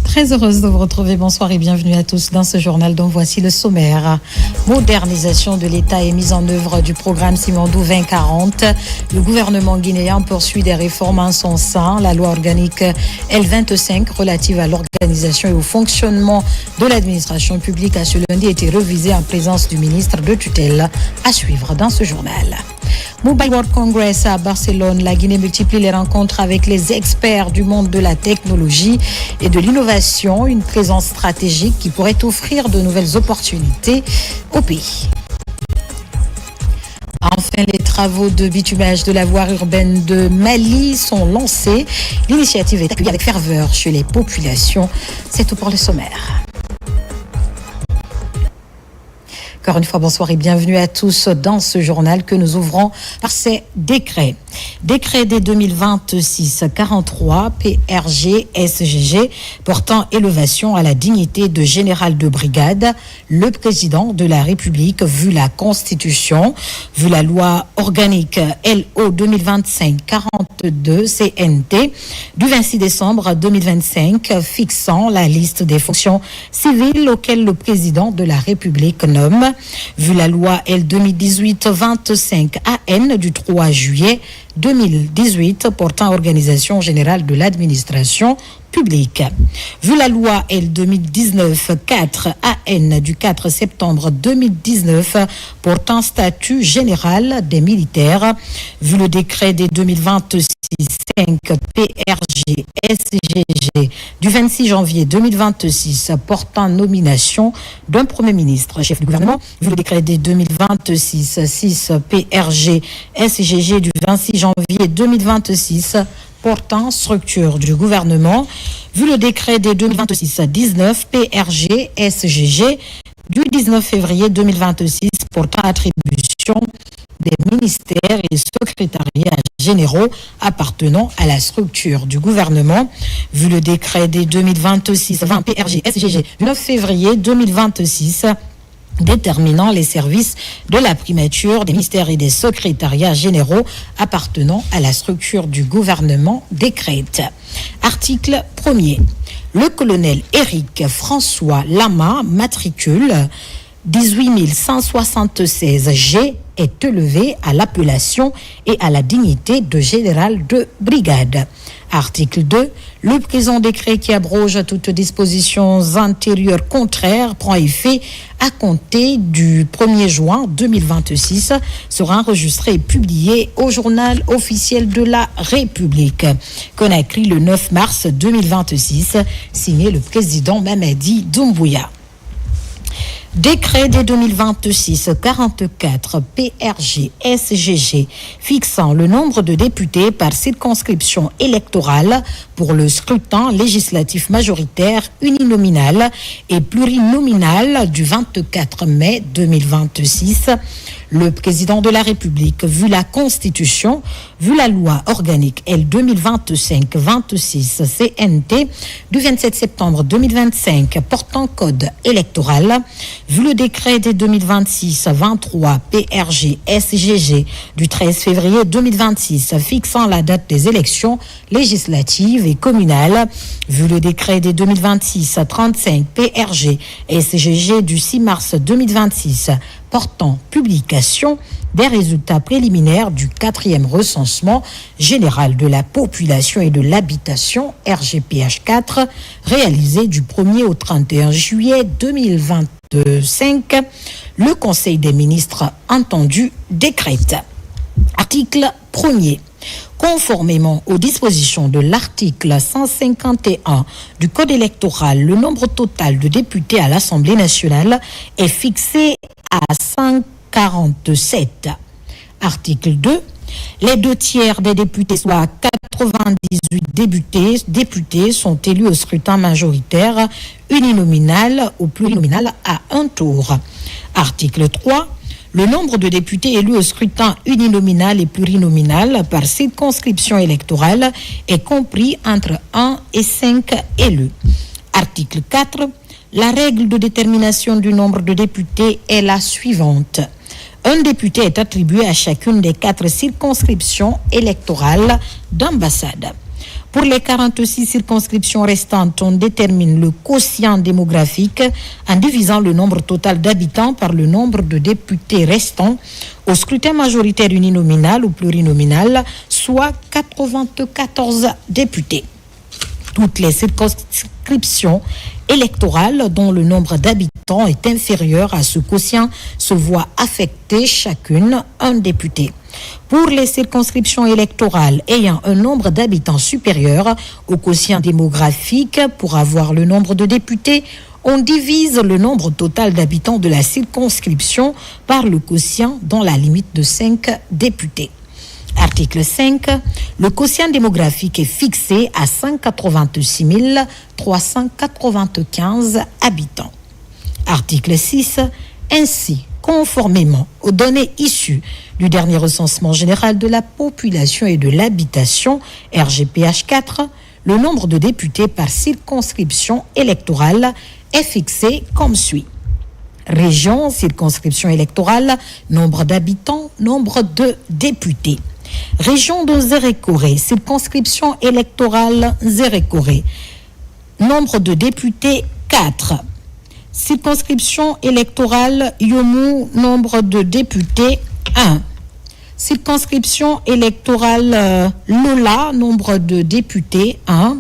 Très heureuse de vous retrouver. Bonsoir et bienvenue à tous dans ce journal dont voici le sommaire. Modernisation de l'État et mise en œuvre du programme Simandou 2040. Le gouvernement guinéen poursuit des réformes en son sein. La loi organique L25 relative à l'organisation et au fonctionnement de l'administration publique a ce lundi été révisée en présence du ministre de tutelle. À suivre dans ce journal. Mobile World Congress à Barcelone, la Guinée multiplie les rencontres avec les experts du monde de la technologie et de l'innovation, une présence stratégique qui pourrait offrir de nouvelles opportunités au pays. Enfin, les travaux de bitumage de la voie urbaine de Mali sont lancés. L'initiative est accueillie avec ferveur chez les populations. C'est tout pour le sommaire. Encore une fois, bonsoir et bienvenue à tous dans ce journal que nous ouvrons par ces décrets. Décret des 2026-43 PRG SGG portant élévation à la dignité de général de brigade. Le président de la République, vu la Constitution, vu la loi organique LO 2025-42 CNT du 26 décembre 2025 fixant la liste des fonctions civiles auxquelles le président de la République nomme. Vu la loi L 2018-25 AN du 3 juillet 2018 portant organisation générale de l'administration publique. Vu la loi L 2019-4 AN du 4 septembre 2019 portant statut général des militaires. Vu le décret des 2026 5 PRG SGG du 26 janvier 2026 portant nomination d'un Premier ministre, chef du gouvernement, vu le décret des 2026 6 PRG SGG du 26 janvier 2026 portant structure du gouvernement, vu le décret des 2026 19 PRG SGG du 19 février 2026 portant attribution des ministères et secrétariats généraux appartenant à la structure du gouvernement, vu le décret des 2026-20 PRG SGG du 9 février 2026 déterminant les services de la primature des ministères et des secrétariats généraux appartenant à la structure du gouvernement décrète. Article 1er. Le colonel Éric François Lama, matricule 18176 G, est élevé à l'appellation et à la dignité de général de brigade. Article 2. Le présent décret qui abroge toutes dispositions antérieures contraires prend effet à compter du 1er juin 2026, sera enregistré et publié au journal officiel de la République. Conakry le 9 mars 2026, signé le président Mamadi Doumbouya. Décret des 2026-44 PRG SGG fixant le nombre de députés par circonscription électorale pour le scrutin législatif majoritaire uninominal et plurinominal du 24 mai 2026. Le président de la République, vu la Constitution, vu la loi organique L 2025-26 CNT du 27 septembre 2025 portant code électoral, vu le décret des 2026-23 PRG SGG du 13 février 2026 fixant la date des élections législatives et communales, vu le décret des 2026-35 PRG SGG du 6 mars 2026 portant publication des résultats préliminaires du 4e recensement général de la population et de l'habitation RGPH4 réalisé du 1er au 31 juillet 2025, le Conseil des ministres entendu décrète. Article 1er. Conformément aux dispositions de l'article 151 du Code électoral, le nombre total de députés à l'Assemblée nationale est fixé à 147. Article 2. Les 2/3 des députés, soit 98 députés, sont élus au scrutin majoritaire uninominal ou plurinominal à un tour. Article 3. Le nombre de députés élus au scrutin uninominal et plurinominal par circonscription électorale est compris entre 1 et 5 élus. Article 4. La règle de détermination du nombre de députés est la suivante. Un Un député est attribué à chacune des 4 circonscriptions électorales d'ambassade. Pour les 46 circonscriptions restantes, on détermine le quotient démographique en divisant le nombre total d'habitants par le nombre de députés restants au scrutin majoritaire uninominal ou plurinominal, soit 94 députés. Toutes les circonscriptions électorales dont le nombre d'habitants est inférieur à ce quotient se voient affecter chacune un député. Pour les circonscriptions électorales ayant un nombre d'habitants supérieur au quotient démographique pour avoir le nombre de députés, on divise le nombre total d'habitants de la circonscription par le quotient dans la limite de 5 députés. Article 5. Le quotient démographique est fixé à 186 395 habitants. Article 6. Ainsi, conformément aux données issues du dernier recensement général de la population et de l'habitation, RGPH 4, le nombre de députés par circonscription électorale est fixé comme suit. Région, circonscription électorale, nombre d'habitants, nombre de députés. Région de Zérékoré, circonscription électorale Zérékoré, nombre de députés 4. Circonscription électorale Yomou, nombre de députés 1. Circonscription électorale Lola, nombre de députés 1.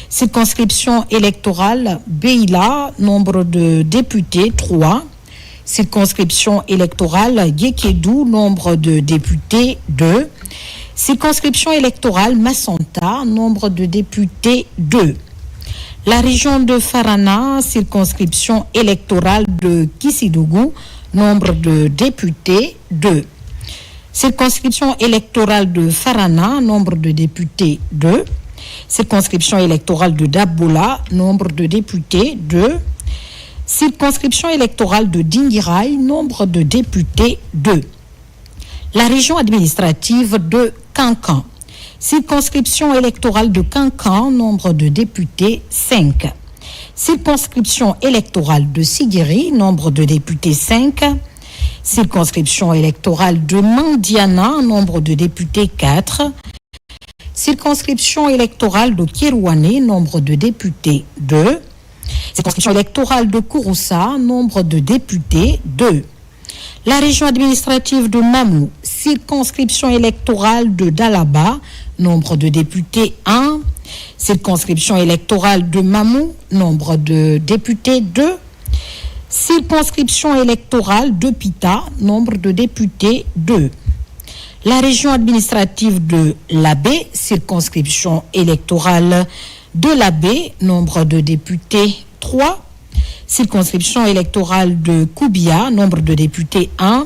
Circonscription électorale Beila, nombre de députés 3. Circonscription électorale Yekedou, nombre de députés 2. Circonscription électorale Massanta, nombre de députés 2. La région de Farana, circonscription électorale de Kissidougou, nombre de députés 2. Circonscription électorale de Farana, nombre de députés 2. Circonscription électorale de Dabola, nombre de députés 2. Circonscription électorale de Dingirai, nombre de députés 2. La région administrative de Kankan. Circonscription électorale de Kankan, nombre de députés 5. Circonscription électorale de Sigiri, nombre de députés 5. Circonscription électorale de Mandiana, nombre de députés 4. Circonscription électorale de Kirouane, nombre de députés 2. Circonscription électorale de Kouroussa, nombre de députés 2. La région administrative de Mamou, circonscription électorale de Dalaba, nombre de députés 1. Circonscription électorale de Mamou, nombre de députés 2. Circonscription électorale de Pita, nombre de députés 2. La région administrative de Labé, circonscription électorale de Labé, nombre de députés 3. Circonscription électorale de Koubia, nombre de députés 1.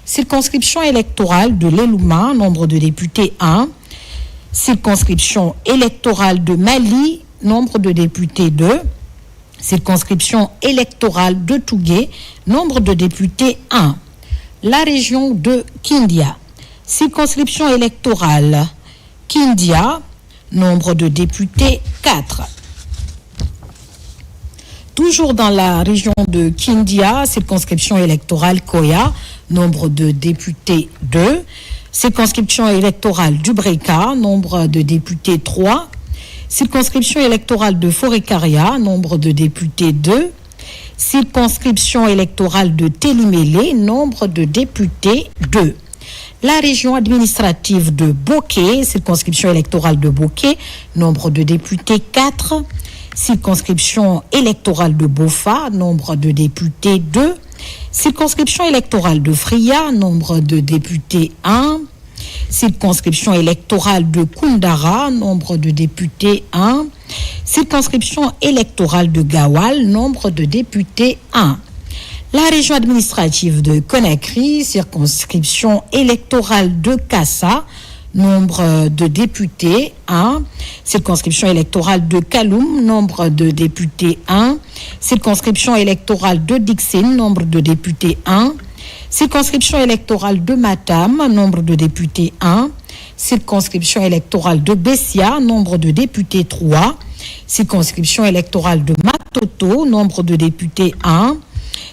Circonscription électorale de Lelouma, nombre de députés 1. Circonscription électorale de Mali, nombre de députés 2. Circonscription électorale de Tougué, nombre de députés 1. La région de Kindia, circonscription électorale Kindia, nombre de députés 4. Toujours dans la région de Kindia, circonscription électorale Koya, nombre de députés 2. Circonscription électorale du Breka, nombre de députés 3. Circonscription électorale de Forécaria, nombre de députés 2. Circonscription électorale de Télimélé, nombre de députés 2. La région administrative de Boké, circonscription électorale de Boké, nombre de députés 4. Circonscription électorale de Bofa, nombre de députés 2. Circonscription électorale de Fria, nombre de députés 1. Circonscription électorale de Koundara, nombre de députés 1. Circonscription électorale de Gawal, nombre de députés 1. La région administrative de Conakry, circonscription électorale de Kassa, nombre de députés 1. Circonscription électorale de Kaloum, nombre de députés 1. Circonscription électorale de Dixine, nombre de députés 1. Circonscription électorale de Matam, nombre de députés 1. Circonscription électorale de Bessia, nombre de députés 3. Circonscription électorale de Matoto, nombre de députés 1.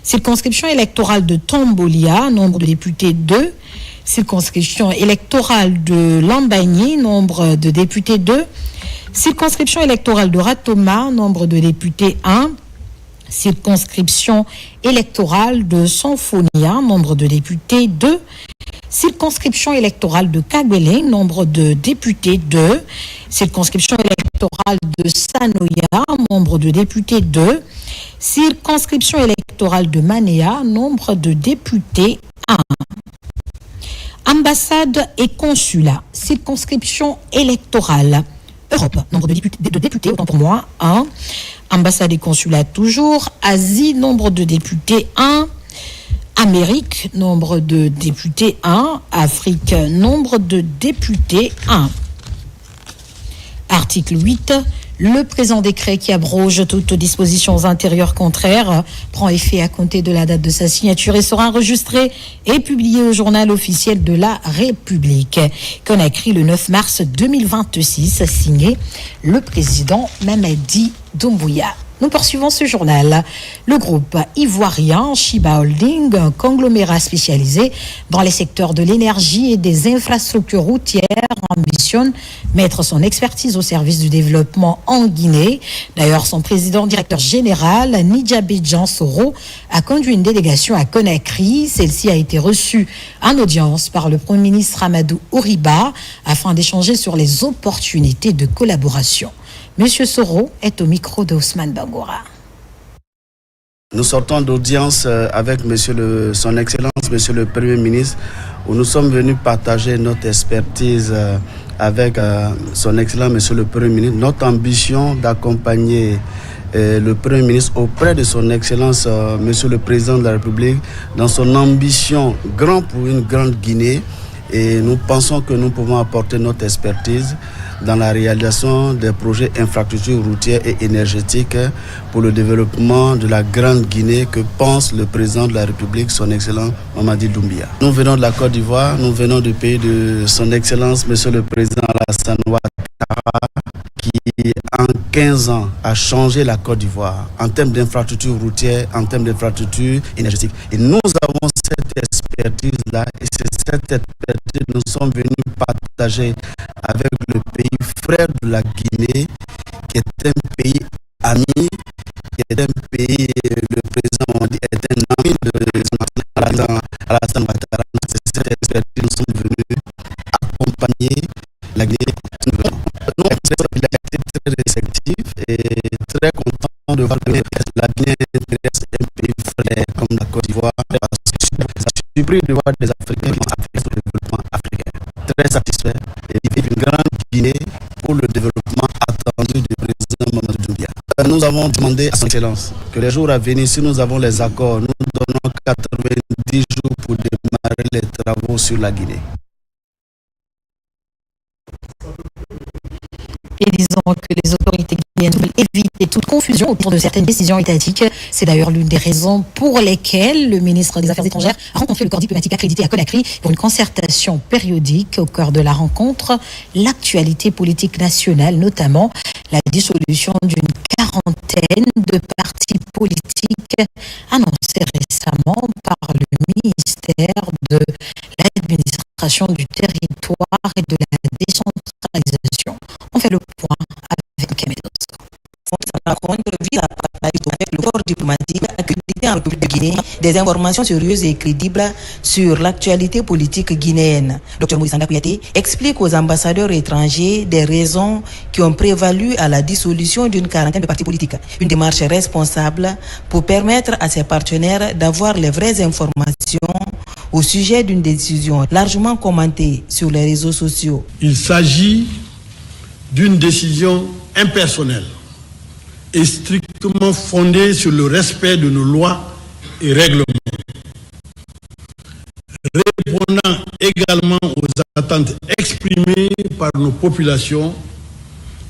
Circonscription électorale de Tombolia, nombre de députés 2. Circonscription électorale de Lambagny, nombre de députés 2. Circonscription électorale de Ratoma, nombre de députés 1. Circonscription électorale de Sanfonia, nombre de députés 2. Circonscription électorale de Kagwele, nombre de députés 2. Circonscription électorale de Sanoya, nombre de députés 2. Circonscription électorale de Manéa, nombre de députés 1. Ambassade et consulat, circonscription électorale. Europe, nombre de députés, autant pour moi, 1. Ambassade et consulat toujours. Asie, nombre de députés 1. Amérique, nombre de députés 1. Afrique, nombre de députés 1. Article 8. Le présent décret qui abroge toutes dispositions antérieures contraires prend effet à compter de la date de sa signature et sera enregistré et publié au journal officiel de la République. Conakry le 9 mars 2026, signé le président Mamadi Doumbouya. Nous poursuivons ce journal. Le groupe ivoirien Shiba Holding, un conglomérat spécialisé dans les secteurs de l'énergie et des infrastructures routières, ambitionne mettre son expertise au service du développement en Guinée. D'ailleurs, son président directeur général, Nidjabé Soro, a conduit une délégation à Conakry. Celle-ci a été reçue en audience par le Premier ministre Amadou Ouriba afin d'échanger sur les opportunités de collaboration. Monsieur Soro est au micro d'Ousmane Bangoura. Nous sortons d'audience avec son Excellence, Monsieur le Premier ministre, où nous sommes venus partager notre expertise avec son Excellence, Monsieur le Premier ministre, notre ambition d'accompagner le Premier ministre auprès de son Excellence, Monsieur le Président de la République, dans son ambition grand pour une grande Guinée. Et nous pensons que nous pouvons apporter notre expertise dans la réalisation des projets infrastructures routières et énergétiques pour le développement de la Grande Guinée que pense le président de la République, son Excellence Mamadi Doumbouya. Nous venons de la Côte d'Ivoire, nous venons du pays de son Excellence, Monsieur le Président Alassane Ouattara, qui en 15 ans a changé la Côte d'Ivoire en termes d'infrastructures routières, en termes d'infrastructures énergétiques. Et nous avons cette expertise-là, et c'est cette expertise que nous sommes venus partager avec le pays frère de la Guinée, qui est un pays ami, qui est un pays, le président est un ami de Alassane Ouattara. C'est cette expertise que nous sommes venus accompagner la Guinée. Nous, il a été très réceptif et très content de voir que la Guinée reste un pays frère comme la Côte d'Ivoire, parce que ça surpris de voir des Africains qui ont appris sur le développement africain. Très satisfait et vivre une grande Guinée pour le développement attendu du président Mamadou Doumbouya. Nous avons demandé à son Excellence que les jours à venir, si nous avons les accords, nous donnons 90 jours pour démarrer les travaux sur la Guinée. Et disons que les autorités guinéennes veulent éviter toute confusion autour de certaines décisions étatiques. C'est d'ailleurs l'une des raisons pour lesquelles le ministre des Affaires étrangères a rencontré le corps diplomatique accrédité à Conakry pour une concertation périodique. Au cœur de la rencontre, l'actualité politique nationale, notamment la dissolution d'une quarantaine de partis politiques annoncés récemment par le ministère de l'administration du territoire et de la décentralisation. On fait le point avec Kemedos. Cette rencontre vise à partager avec le corps diplomatique accrédité en République de Guinée des informations sérieuses et crédibles sur l'actualité politique guinéenne. Dr Moïse Kouyaté explique aux ambassadeurs étrangers des raisons qui ont prévalu à la dissolution d'une quarantaine de partis politiques. Une démarche responsable pour permettre à ses partenaires d'avoir les vraies informations au sujet d'une décision largement commentée sur les réseaux sociaux. Il s'agit d'une décision impersonnelle et strictement fondée sur le respect de nos lois et règlements, répondant également aux attentes exprimées par nos populations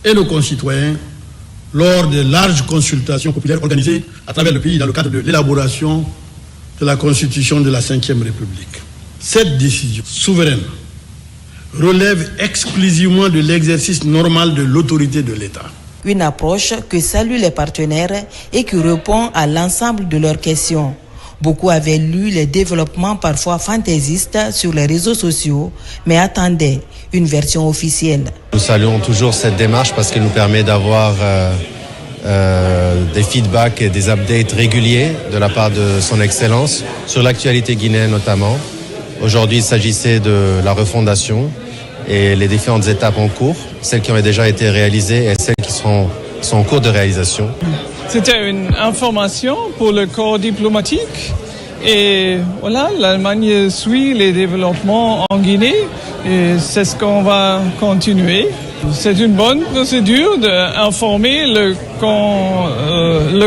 et nos concitoyens lors de larges consultations populaires organisées à travers le pays dans le cadre de l'élaboration de la Constitution de la Ve République. Cette décision souveraine relève exclusivement de l'exercice normal de l'autorité de l'État. Une approche que saluent les partenaires et qui répond à l'ensemble de leurs questions. Beaucoup avaient lu les développements parfois fantaisistes sur les réseaux sociaux, mais attendaient une version officielle. Nous saluons toujours cette démarche parce qu'elle nous permet d'avoir des feedbacks et des updates réguliers de la part de son Excellence sur l'actualité guinéenne notamment. Aujourd'hui, il s'agissait de la refondation et les différentes étapes en cours, celles qui ont déjà été réalisées et celles qui sont en cours de réalisation. C'était une information pour le corps diplomatique et voilà, l'Allemagne suit les développements en Guinée et c'est ce qu'on va continuer. C'est une bonne procédure d'informer le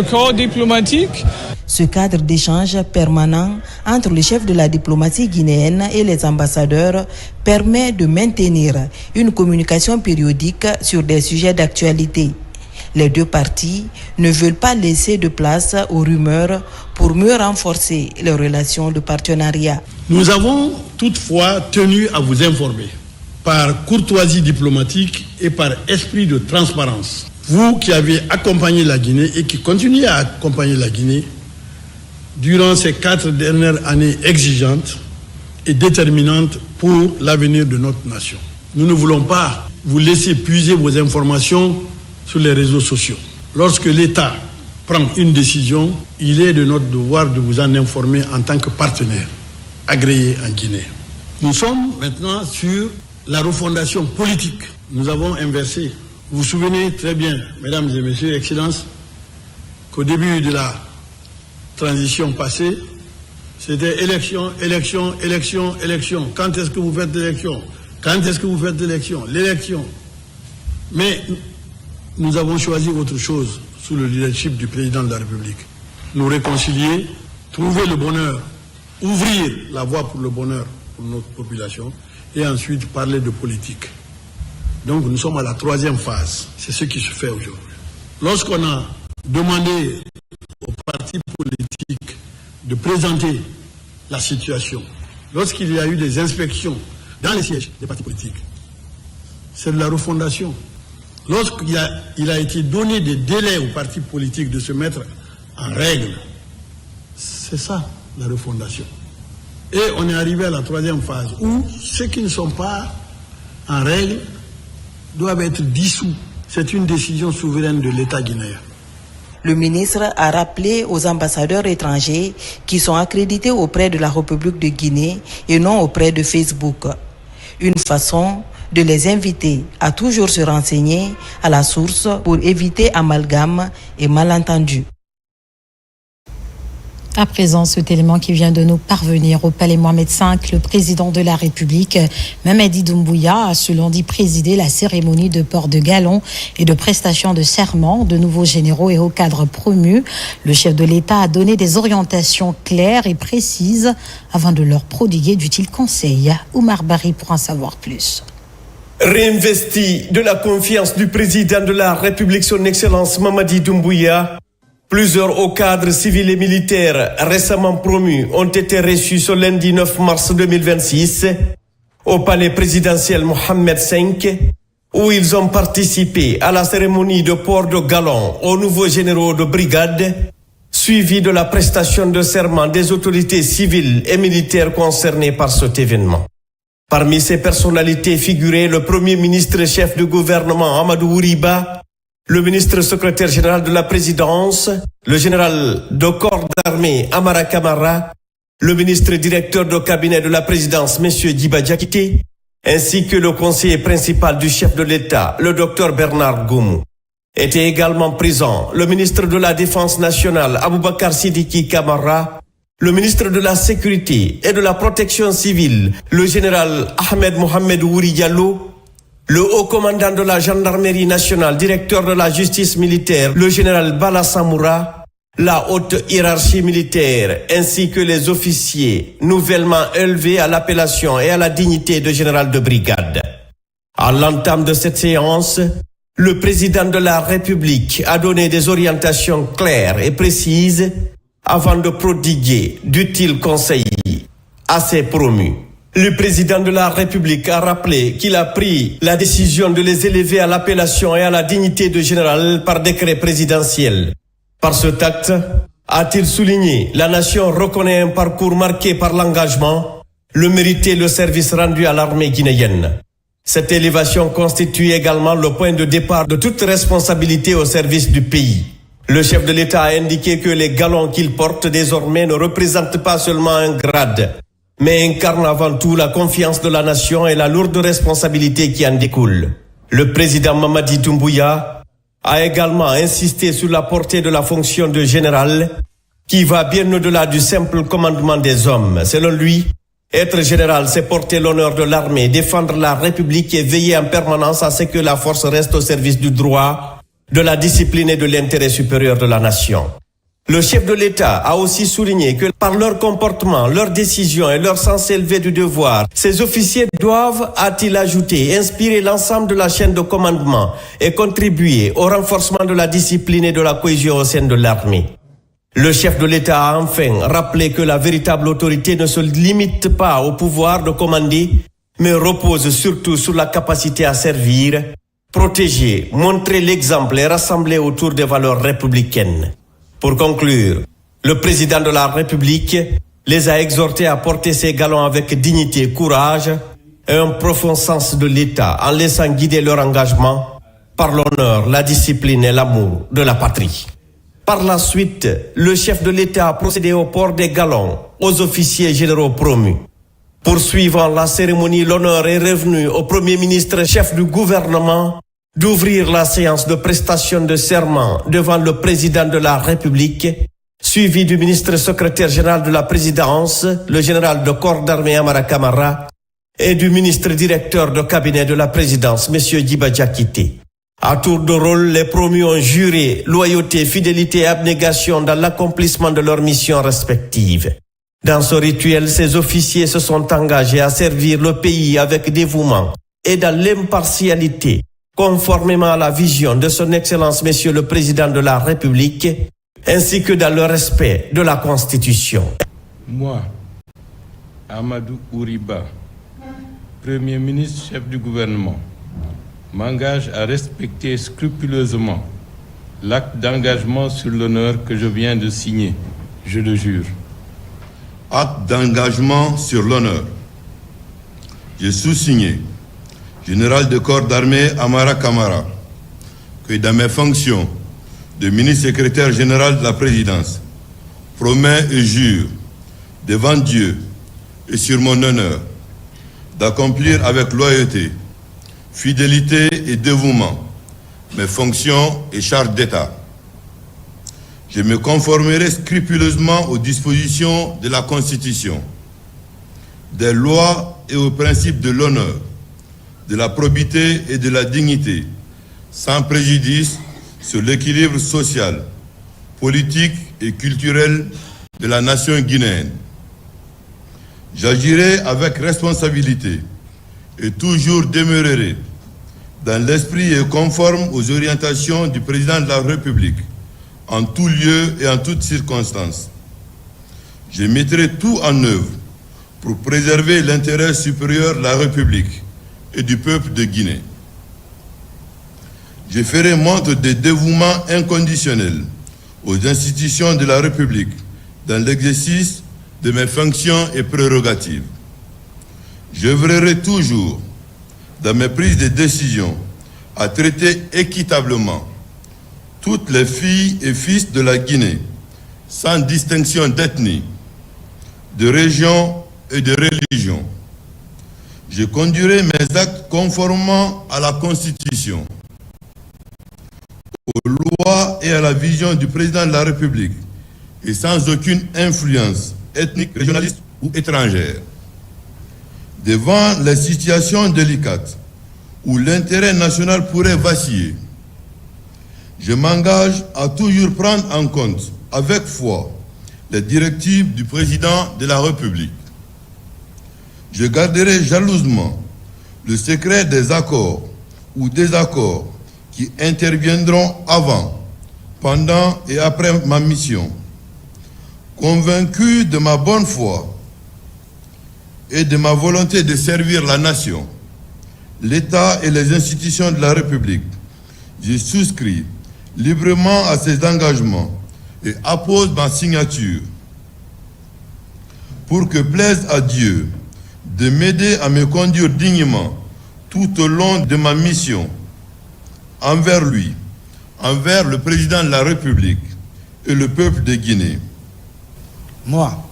corps diplomatique. Ce cadre d'échange permanent entre le chef de la diplomatie guinéenne et les ambassadeurs permet de maintenir une communication périodique sur des sujets d'actualité. Les deux parties ne veulent pas laisser de place aux rumeurs pour mieux renforcer les relations de partenariat. Nous avons toutefois tenu à vous informer par courtoisie diplomatique et par esprit de transparence. Vous qui avez accompagné la Guinée et qui continuez à accompagner la Guinée durant ces 4 dernières années exigeantes et déterminantes pour l'avenir de notre nation. Nous ne voulons pas vous laisser puiser vos informations sur les réseaux sociaux. Lorsque l'État prend une décision, il est de notre devoir de vous en informer en tant que partenaire agréé en Guinée. Nous sommes maintenant sur la refondation politique. Nous avons inversé. Vous vous souvenez très bien, mesdames et messieurs, Excellences, qu'au début de la transition passée, c'était élection, élection, élection, élection. Quand est-ce que vous faites l'élection? Quand est-ce que vous faites l'élection? L'élection. Mais nous avons choisi autre chose sous le leadership du président de la République. Nous réconcilier, trouver le bonheur, ouvrir la voie pour le bonheur pour notre population et ensuite parler de politique. Donc nous sommes à la 3e phase. C'est ce qui se fait aujourd'hui. Lorsqu'on a demandé aux partis politiques de présenter la situation, lorsqu'il y a eu des inspections dans les sièges des partis politiques, c'est de la refondation. Lorsqu'il a été donné des délais aux partis politiques de se mettre en règle, c'est ça la refondation. Et on est arrivé à la 3e phase où ceux qui ne sont pas en règle doivent être dissous. C'est une décision souveraine de l'État guinéen. Le ministre a rappelé aux ambassadeurs étrangers qui sont accrédités auprès de la République de Guinée et non auprès de Facebook. Une façon de les inviter à toujours se renseigner à la source pour éviter amalgame et malentendus. À présent, cet élément qui vient de nous parvenir au Palais Mohamed V, le président de la République, Mamadi Doumbouya, a ce lundi présidé la cérémonie de port de galon et de prestation de serment de nouveaux généraux et hauts cadres promus. Le chef de l'État a donné des orientations claires et précises avant de leur prodiguer d'utiles conseils. Oumar Bari pour en savoir plus. Réinvesti de la confiance du président de la République, son Excellence Mamadi Doumbouya, plusieurs hauts cadres civils et militaires récemment promus ont été reçus ce lundi 9 mars 2026 au palais présidentiel Mohamed V, où ils ont participé à la cérémonie de port de galon aux nouveaux généraux de brigade, suivie de la prestation de serment des autorités civiles et militaires concernées par cet événement. Parmi ces personnalités figuraient le Premier ministre chef du gouvernement Amadou Ouriba, le ministre secrétaire général de la présidence, le général de corps d'armée Amara Kamara, le ministre directeur de cabinet de la présidence M. Djiba Diakité, ainsi que le conseiller principal du chef de l'État, le docteur Bernard Goumou. Étaient également présents le ministre de la Défense nationale Aboubakar Sidiki Kamara, le ministre de la Sécurité et de la Protection civile, le général Ahmed Mohamed Ouri Diallo, le haut commandant de la gendarmerie nationale, directeur de la justice militaire, le général Bala Samoura, la haute hiérarchie militaire, ainsi que les officiers nouvellement élevés à l'appellation et à la dignité de général de brigade. À l'entame de cette séance, le président de la République a donné des orientations claires et précises avant de prodiguer d'utiles conseils à ses promus. Le président de la République a rappelé qu'il a pris la décision de les élever à l'appellation et à la dignité de général par décret présidentiel. Par cet acte, A-t-il souligné, la nation reconnaît un parcours marqué par l'engagement, le mérite et le service rendu à l'armée guinéenne. Cette élévation constitue également le point de départ de toute responsabilité au service du pays. Le chef de l'État a indiqué que les galons qu'il porte désormais ne représentent pas seulement un grade, mais incarnent avant tout la confiance de la nation et la lourde responsabilité qui en découle. Le président Mamadi Doumbouya a également insisté sur la portée de la fonction de général, qui va bien au-delà du simple commandement des hommes. Selon lui, être général, c'est porter l'honneur de l'armée, défendre la République et veiller en permanence à ce que la force reste au service du droit, de la discipline et de l'intérêt supérieur de la nation. Le chef de l'État a aussi souligné que par leur comportement, leurs décisions et leur sens élevé du devoir, ces officiers doivent, a-t-il ajouté, inspirer l'ensemble de la chaîne de commandement et contribuer au renforcement de la discipline et de la cohésion au sein de l'armée. Le chef de l'État a enfin rappelé que la véritable autorité ne se limite pas au pouvoir de commander, mais repose surtout sur la capacité à servir, protéger, montrer l'exemple et rassembler autour des valeurs républicaines. Pour conclure, le président de la République les a exhortés à porter ces galons avec dignité, courage et un profond sens de l'État en laissant guider leur engagement par l'honneur, la discipline et l'amour de la patrie. Par la suite, le chef de l'État a procédé au port des galons aux officiers généraux promus. Poursuivant la cérémonie, l'honneur est revenu au Premier ministre chef du gouvernement d'ouvrir la séance de prestation de serment devant le président de la République, suivi du ministre secrétaire général de la présidence, le général de corps d'armée Amara Kamara, et du ministre directeur de cabinet de la présidence, M. Djiba Diakité. À tour de rôle, les promus ont juré loyauté, fidélité et abnégation dans l'accomplissement de leurs missions respectives. Dans ce rituel, ces officiers se sont engagés à servir le pays avec dévouement et dans l'impartialité, conformément à la vision de son Excellence Monsieur le Président de la République, ainsi que dans le respect de la Constitution. Moi, Amadou Ouriba, Premier ministre, chef du gouvernement, m'engage à respecter scrupuleusement l'acte d'engagement sur l'honneur que je viens de signer. Je le jure. Acte d'engagement sur l'honneur. J'ai sous-signé, général de corps d'armée Amara Kamara, que dans mes fonctions de ministre secrétaire général de la présidence, promets et jure devant Dieu et sur mon honneur d'accomplir avec loyauté, fidélité et dévouement mes fonctions et charges d'État. Je me conformerai scrupuleusement aux dispositions de la Constitution, des lois et aux principes de l'honneur, de la probité et de la dignité, sans préjudice sur l'équilibre social, politique et culturel de la nation guinéenne. J'agirai avec responsabilité et toujours demeurerai dans l'esprit et conforme aux orientations du président de la République, en tout lieu et en toutes circonstances. Je mettrai tout en œuvre pour préserver l'intérêt supérieur de la République et du peuple de Guinée. Je ferai montre de dévouement inconditionnel aux institutions de la République dans l'exercice de mes fonctions et prérogatives. J'œuvrerai toujours dans mes prises de décision à traiter équitablement toutes les filles et fils de la Guinée, sans distinction d'ethnie, de région et de religion. Je conduirai mes actes conformément à la Constitution, aux lois et à la vision du président de la République, et sans aucune influence ethnique, régionaliste ou étrangère. Devant les situations délicates où l'intérêt national pourrait vaciller, je m'engage à toujours prendre en compte avec foi les directives du président de la République. Je garderai jalousement le secret des accords ou désaccords qui interviendront avant, pendant et après ma mission. Convaincu de ma bonne foi et de ma volonté de servir la nation, l'État et les institutions de la République, j'ai souscrit librement à ces engagements et appose ma signature pour que plaise à Dieu de m'aider à me conduire dignement tout au long de ma mission envers lui, envers le président de la République et le peuple de Guinée. Moi,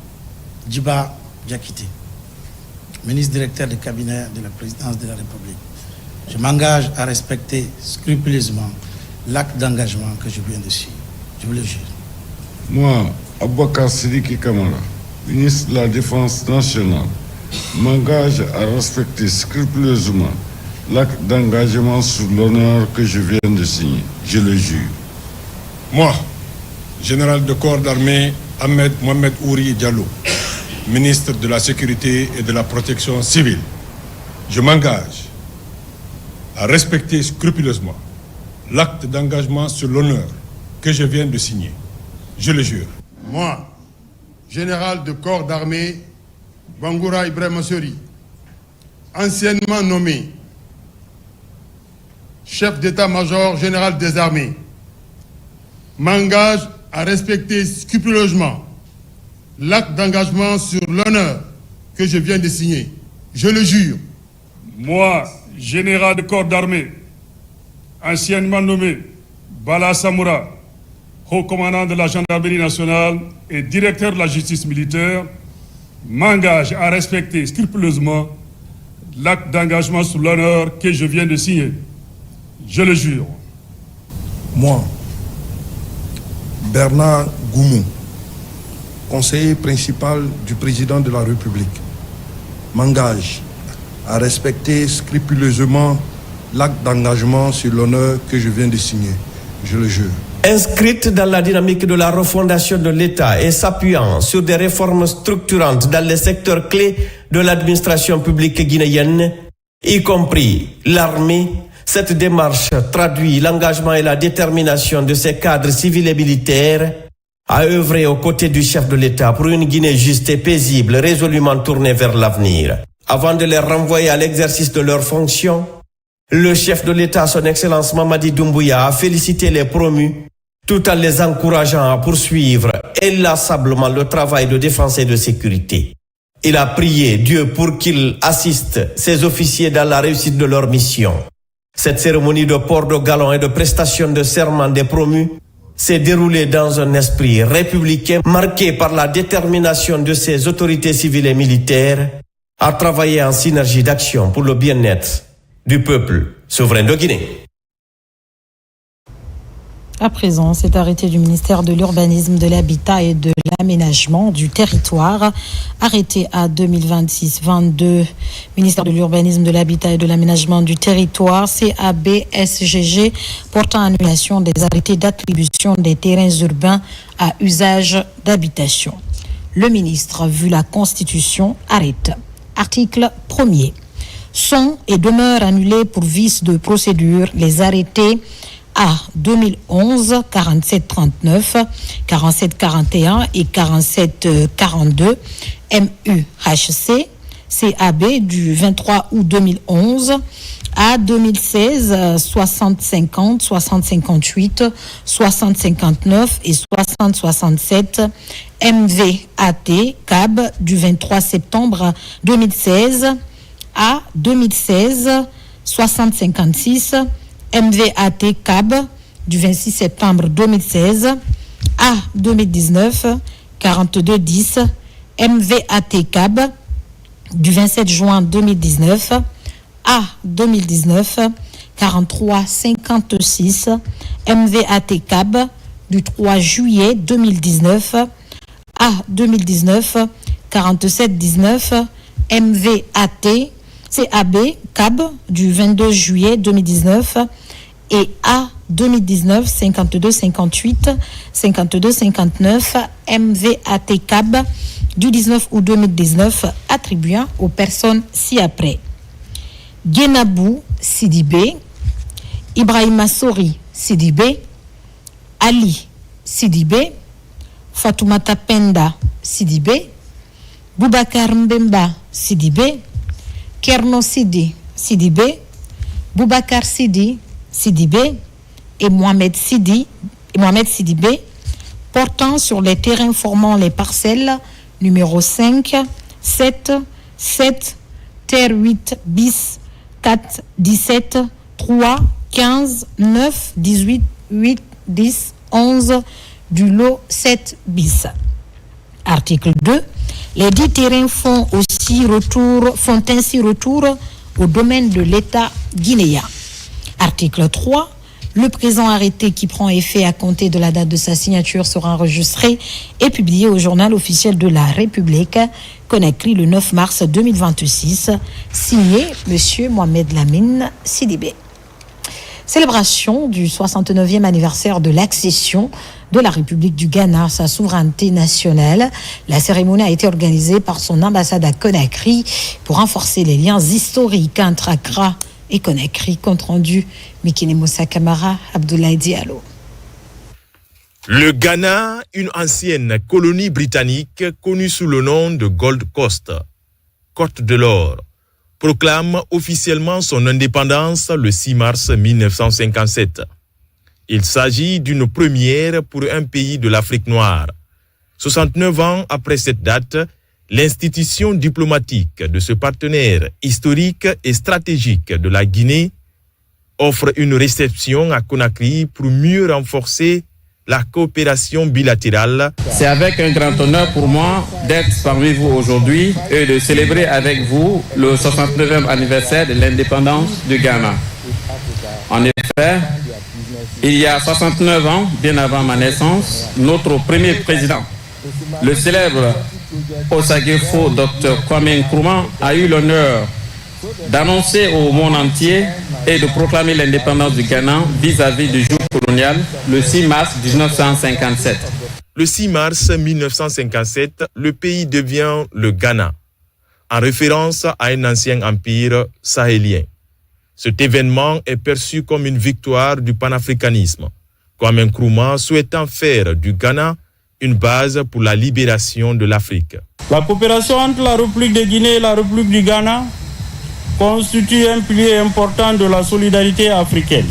Djiba Diakité, ministre directeur du cabinet de la présidence de la République, je m'engage à respecter scrupuleusement l'acte d'engagement que je viens de signer. Je vous le jure. Moi, Aboubakar Sidiki Kamara, ministre de la Défense nationale, m'engage à respecter scrupuleusement l'acte d'engagement sur l'honneur que je viens de signer. Je le jure. Moi, général de corps d'armée Ahmed Mohamed Ouri Diallo, ministre de la Sécurité et de la Protection civile, je m'engage à respecter scrupuleusement l'acte d'engagement sur l'honneur que je viens de signer. Je le jure. Moi, général de corps d'armée Bangoura Ibrahim Sori, anciennement nommé chef d'état-major général des armées, m'engage à respecter scrupuleusement l'acte d'engagement sur l'honneur que je viens de signer. Je le jure. Moi, général de corps d'armée, anciennement nommé Bala Samoura, haut commandant de la gendarmerie nationale et directeur de la justice militaire, m'engage à respecter scrupuleusement l'acte d'engagement sur l'honneur que je viens de signer. Je le jure. Moi, Bernard Goumou, conseiller principal du président de la République, m'engage à respecter scrupuleusement l'acte d'engagement sur l'honneur que je viens de signer. Je le jure. Inscrite dans la dynamique de la refondation de l'État et s'appuyant sur des réformes structurantes dans les secteurs clés de l'administration publique guinéenne, y compris l'armée, cette démarche traduit l'engagement et la détermination de ces cadres civils et militaires à œuvrer aux côtés du chef de l'État pour une Guinée juste et paisible, résolument tournée vers l'avenir. Avant de les renvoyer à l'exercice de leurs fonctions, le chef de l'État, son Excellence Mamadi Doumbouya, a félicité les promus tout en les encourageant à poursuivre inlassablement le travail de défense et de sécurité. Il a prié Dieu pour qu'il assiste ses officiers dans la réussite de leur mission. Cette cérémonie de port de galon et de prestation de serment des promus s'est déroulée dans un esprit républicain marqué par la détermination de ses autorités civiles et militaires à travailler en synergie d'action pour le bien-être du peuple souverain de Guinée. À présent, cet arrêté du ministère de l'Urbanisme, de l'Habitat et de l'Aménagement du Territoire, arrêté à 2026-22, ministère de l'Urbanisme, de l'Habitat et de l'Aménagement du Territoire, CABSGG, portant annulation des arrêtés d'attribution des terrains urbains à usage d'habitation. Le ministre, vu la Constitution, arrête. Article 1er. Sont et demeurent annulés pour vice de procédure les arrêtés A 2011 4739, 4741 et 4742 MUHC, CAB du 23 août 2011, A 2016 6050, 6058, 6059 et 6067 MVAT CAB du 23 septembre 2016, A 2016 6056 MVAT CAB du 26 septembre 2016, A 2019 4210 MVAT CAB du 27 juin 2019, A 2019 4356 MVAT CAB du 3 juillet 2019, A 2019 4719 MVAT CAB CAB du 22 juillet 2019 et A 2019 5258 5259 MVAT CAB du 19 août 2019 attribuant aux personnes ci-après: Genabou Sidibé, Ibrahima Sori Sidibé, Ali Sidibé, Fatoumata Penda Sidibé, Boubacar Mbemba Sidibé, Kerno Sidi Sidibé, Boubacar Sidi Sidibé et Mohamed Sidibé portant sur les terrains formant les parcelles numéro 5, 7, 7, terre 8 bis, 4, 17, 3, 15, 9, 18, 8, 10, 11 du lot 7 bis. Article 2. Les 10 terrains font ainsi retour au domaine de l'État guinéen. Article 3. Le présent arrêté qui prend effet à compter de la date de sa signature sera enregistré et publié au journal officiel de la République, Conakry le 9 mars 2026, signé M. Mohamed Lamine Sidibé. Célébration du 69e anniversaire de l'accession de la République du Ghana à sa souveraineté nationale. La cérémonie a été organisée par son ambassade à Conakry pour renforcer les liens historiques entre Accra et Conakry. Compte rendu Mikine Moussa Kamara, Abdoulaye Diallo. Le Ghana, une ancienne colonie britannique connue sous le nom de Gold Coast, Côte de l'Or, proclame officiellement son indépendance le 6 mars 1957. Il s'agit d'une première pour un pays de l'Afrique noire. 69 ans après cette date, l'institution diplomatique de ce partenaire historique et stratégique de la Guinée offre une réception à Conakry pour mieux renforcer la coopération bilatérale. C'est avec un grand honneur pour moi d'être parmi vous aujourd'hui et de célébrer avec vous le 69e anniversaire de l'indépendance du Ghana. En effet, il y a 69 ans, bien avant ma naissance, notre premier président, le célèbre Osagyefo Dr Kwame Nkrumah, a eu l'honneur d'annoncer au monde entier et de proclamer l'indépendance du Ghana vis-à-vis du joug colonial le 6 mars 1957. Le 6 mars 1957, le pays devient le Ghana, en référence à un ancien empire sahélien. Cet événement est perçu comme une victoire du panafricanisme, Kwame Nkrumah souhaitant faire du Ghana une base pour la libération de l'Afrique. La coopération entre la République de Guinée et la République du Ghana constitue un pilier important de la solidarité africaine.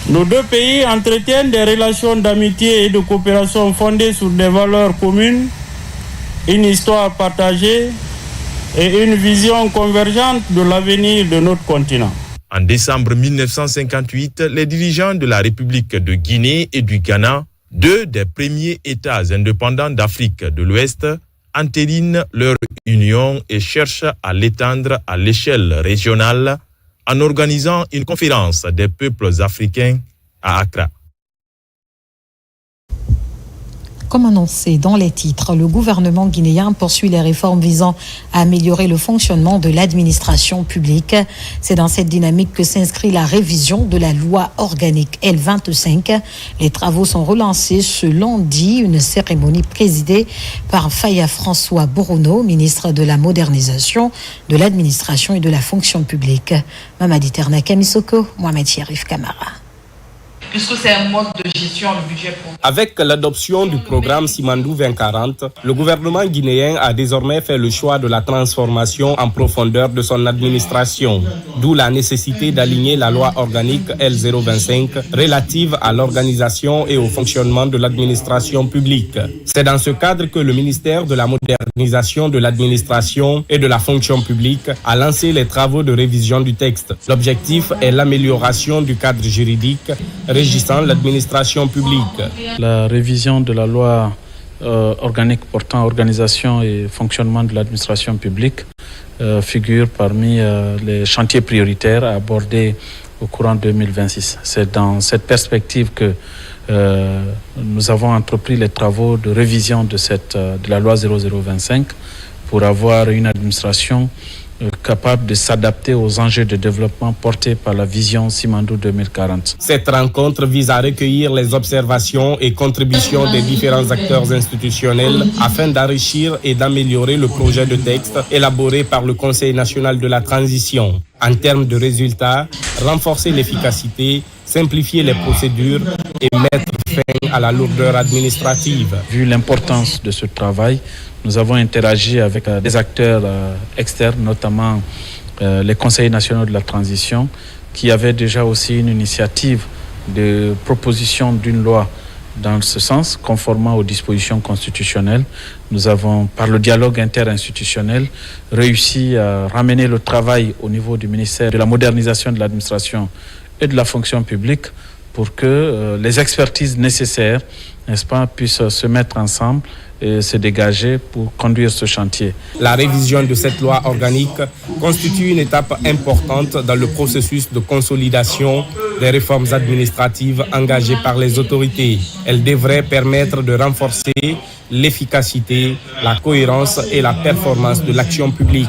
Nos deux pays entretiennent des relations d'amitié et de coopération fondées sur des valeurs communes, une histoire partagée et une vision convergente de l'avenir de notre continent. En décembre 1958, les dirigeants de la République de Guinée et du Ghana, deux des premiers États indépendants d'Afrique de l'Ouest, entérinent leur union et cherchent à l'étendre à l'échelle régionale en organisant une conférence des peuples africains à Accra. Comme annoncé dans les titres, le gouvernement guinéen poursuit les réformes visant à améliorer le fonctionnement de l'administration publique. C'est dans cette dynamique que s'inscrit la révision de la loi organique L25. Les travaux sont relancés ce lundi, une cérémonie présidée par Faya François Borono, ministre de la modernisation, de l'administration et de la fonction publique. Mamadi Terna Kamisoko, Mohamed Sherif Kamara. Puisque c'est un mode de gestion du budget. Avec l'adoption du programme Simandou 2040, le gouvernement guinéen a désormais fait le choix de la transformation en profondeur de son administration, d'où la nécessité d'aligner la loi organique L025 relative à l'organisation et au fonctionnement de l'administration publique. C'est dans ce cadre que le ministère de la modernisation de l'administration et de la fonction publique a lancé les travaux de révision du texte. L'objectif est l'amélioration du cadre juridique régissant l'administration publique. La révision de la loi organique portant organisation et fonctionnement de l'administration publique figure parmi les chantiers prioritaires à aborder au courant 2026. C'est dans cette perspective que nous avons entrepris les travaux de révision de la loi 0025 pour avoir une administration capable de s'adapter aux enjeux de développement portés par la vision Simandou 2040. Cette rencontre vise à recueillir les observations et contributions des différents acteurs institutionnels afin d'enrichir et d'améliorer le projet de texte élaboré par le Conseil national de la transition. En termes de résultats, renforcer l'efficacité, simplifier les procédures et mettre fin à la lourdeur administrative. Vu l'importance de ce travail, nous avons interagi avec des acteurs externes, notamment les conseils nationaux de la transition, qui avaient déjà aussi une initiative de proposition d'une loi dans ce sens, conformément aux dispositions constitutionnelles. Nous avons, par le dialogue interinstitutionnel, réussi à ramener le travail au niveau du ministère de la modernisation de l'administration et de la fonction publique pour que les expertises nécessaires, n'est-ce pas, puissent se mettre ensemble et se dégager pour conduire ce chantier. La révision de cette loi organique constitue une étape importante dans le processus de consolidation des réformes administratives engagées par les autorités. Elle devrait permettre de renforcer l'efficacité, la cohérence et la performance de l'action publique.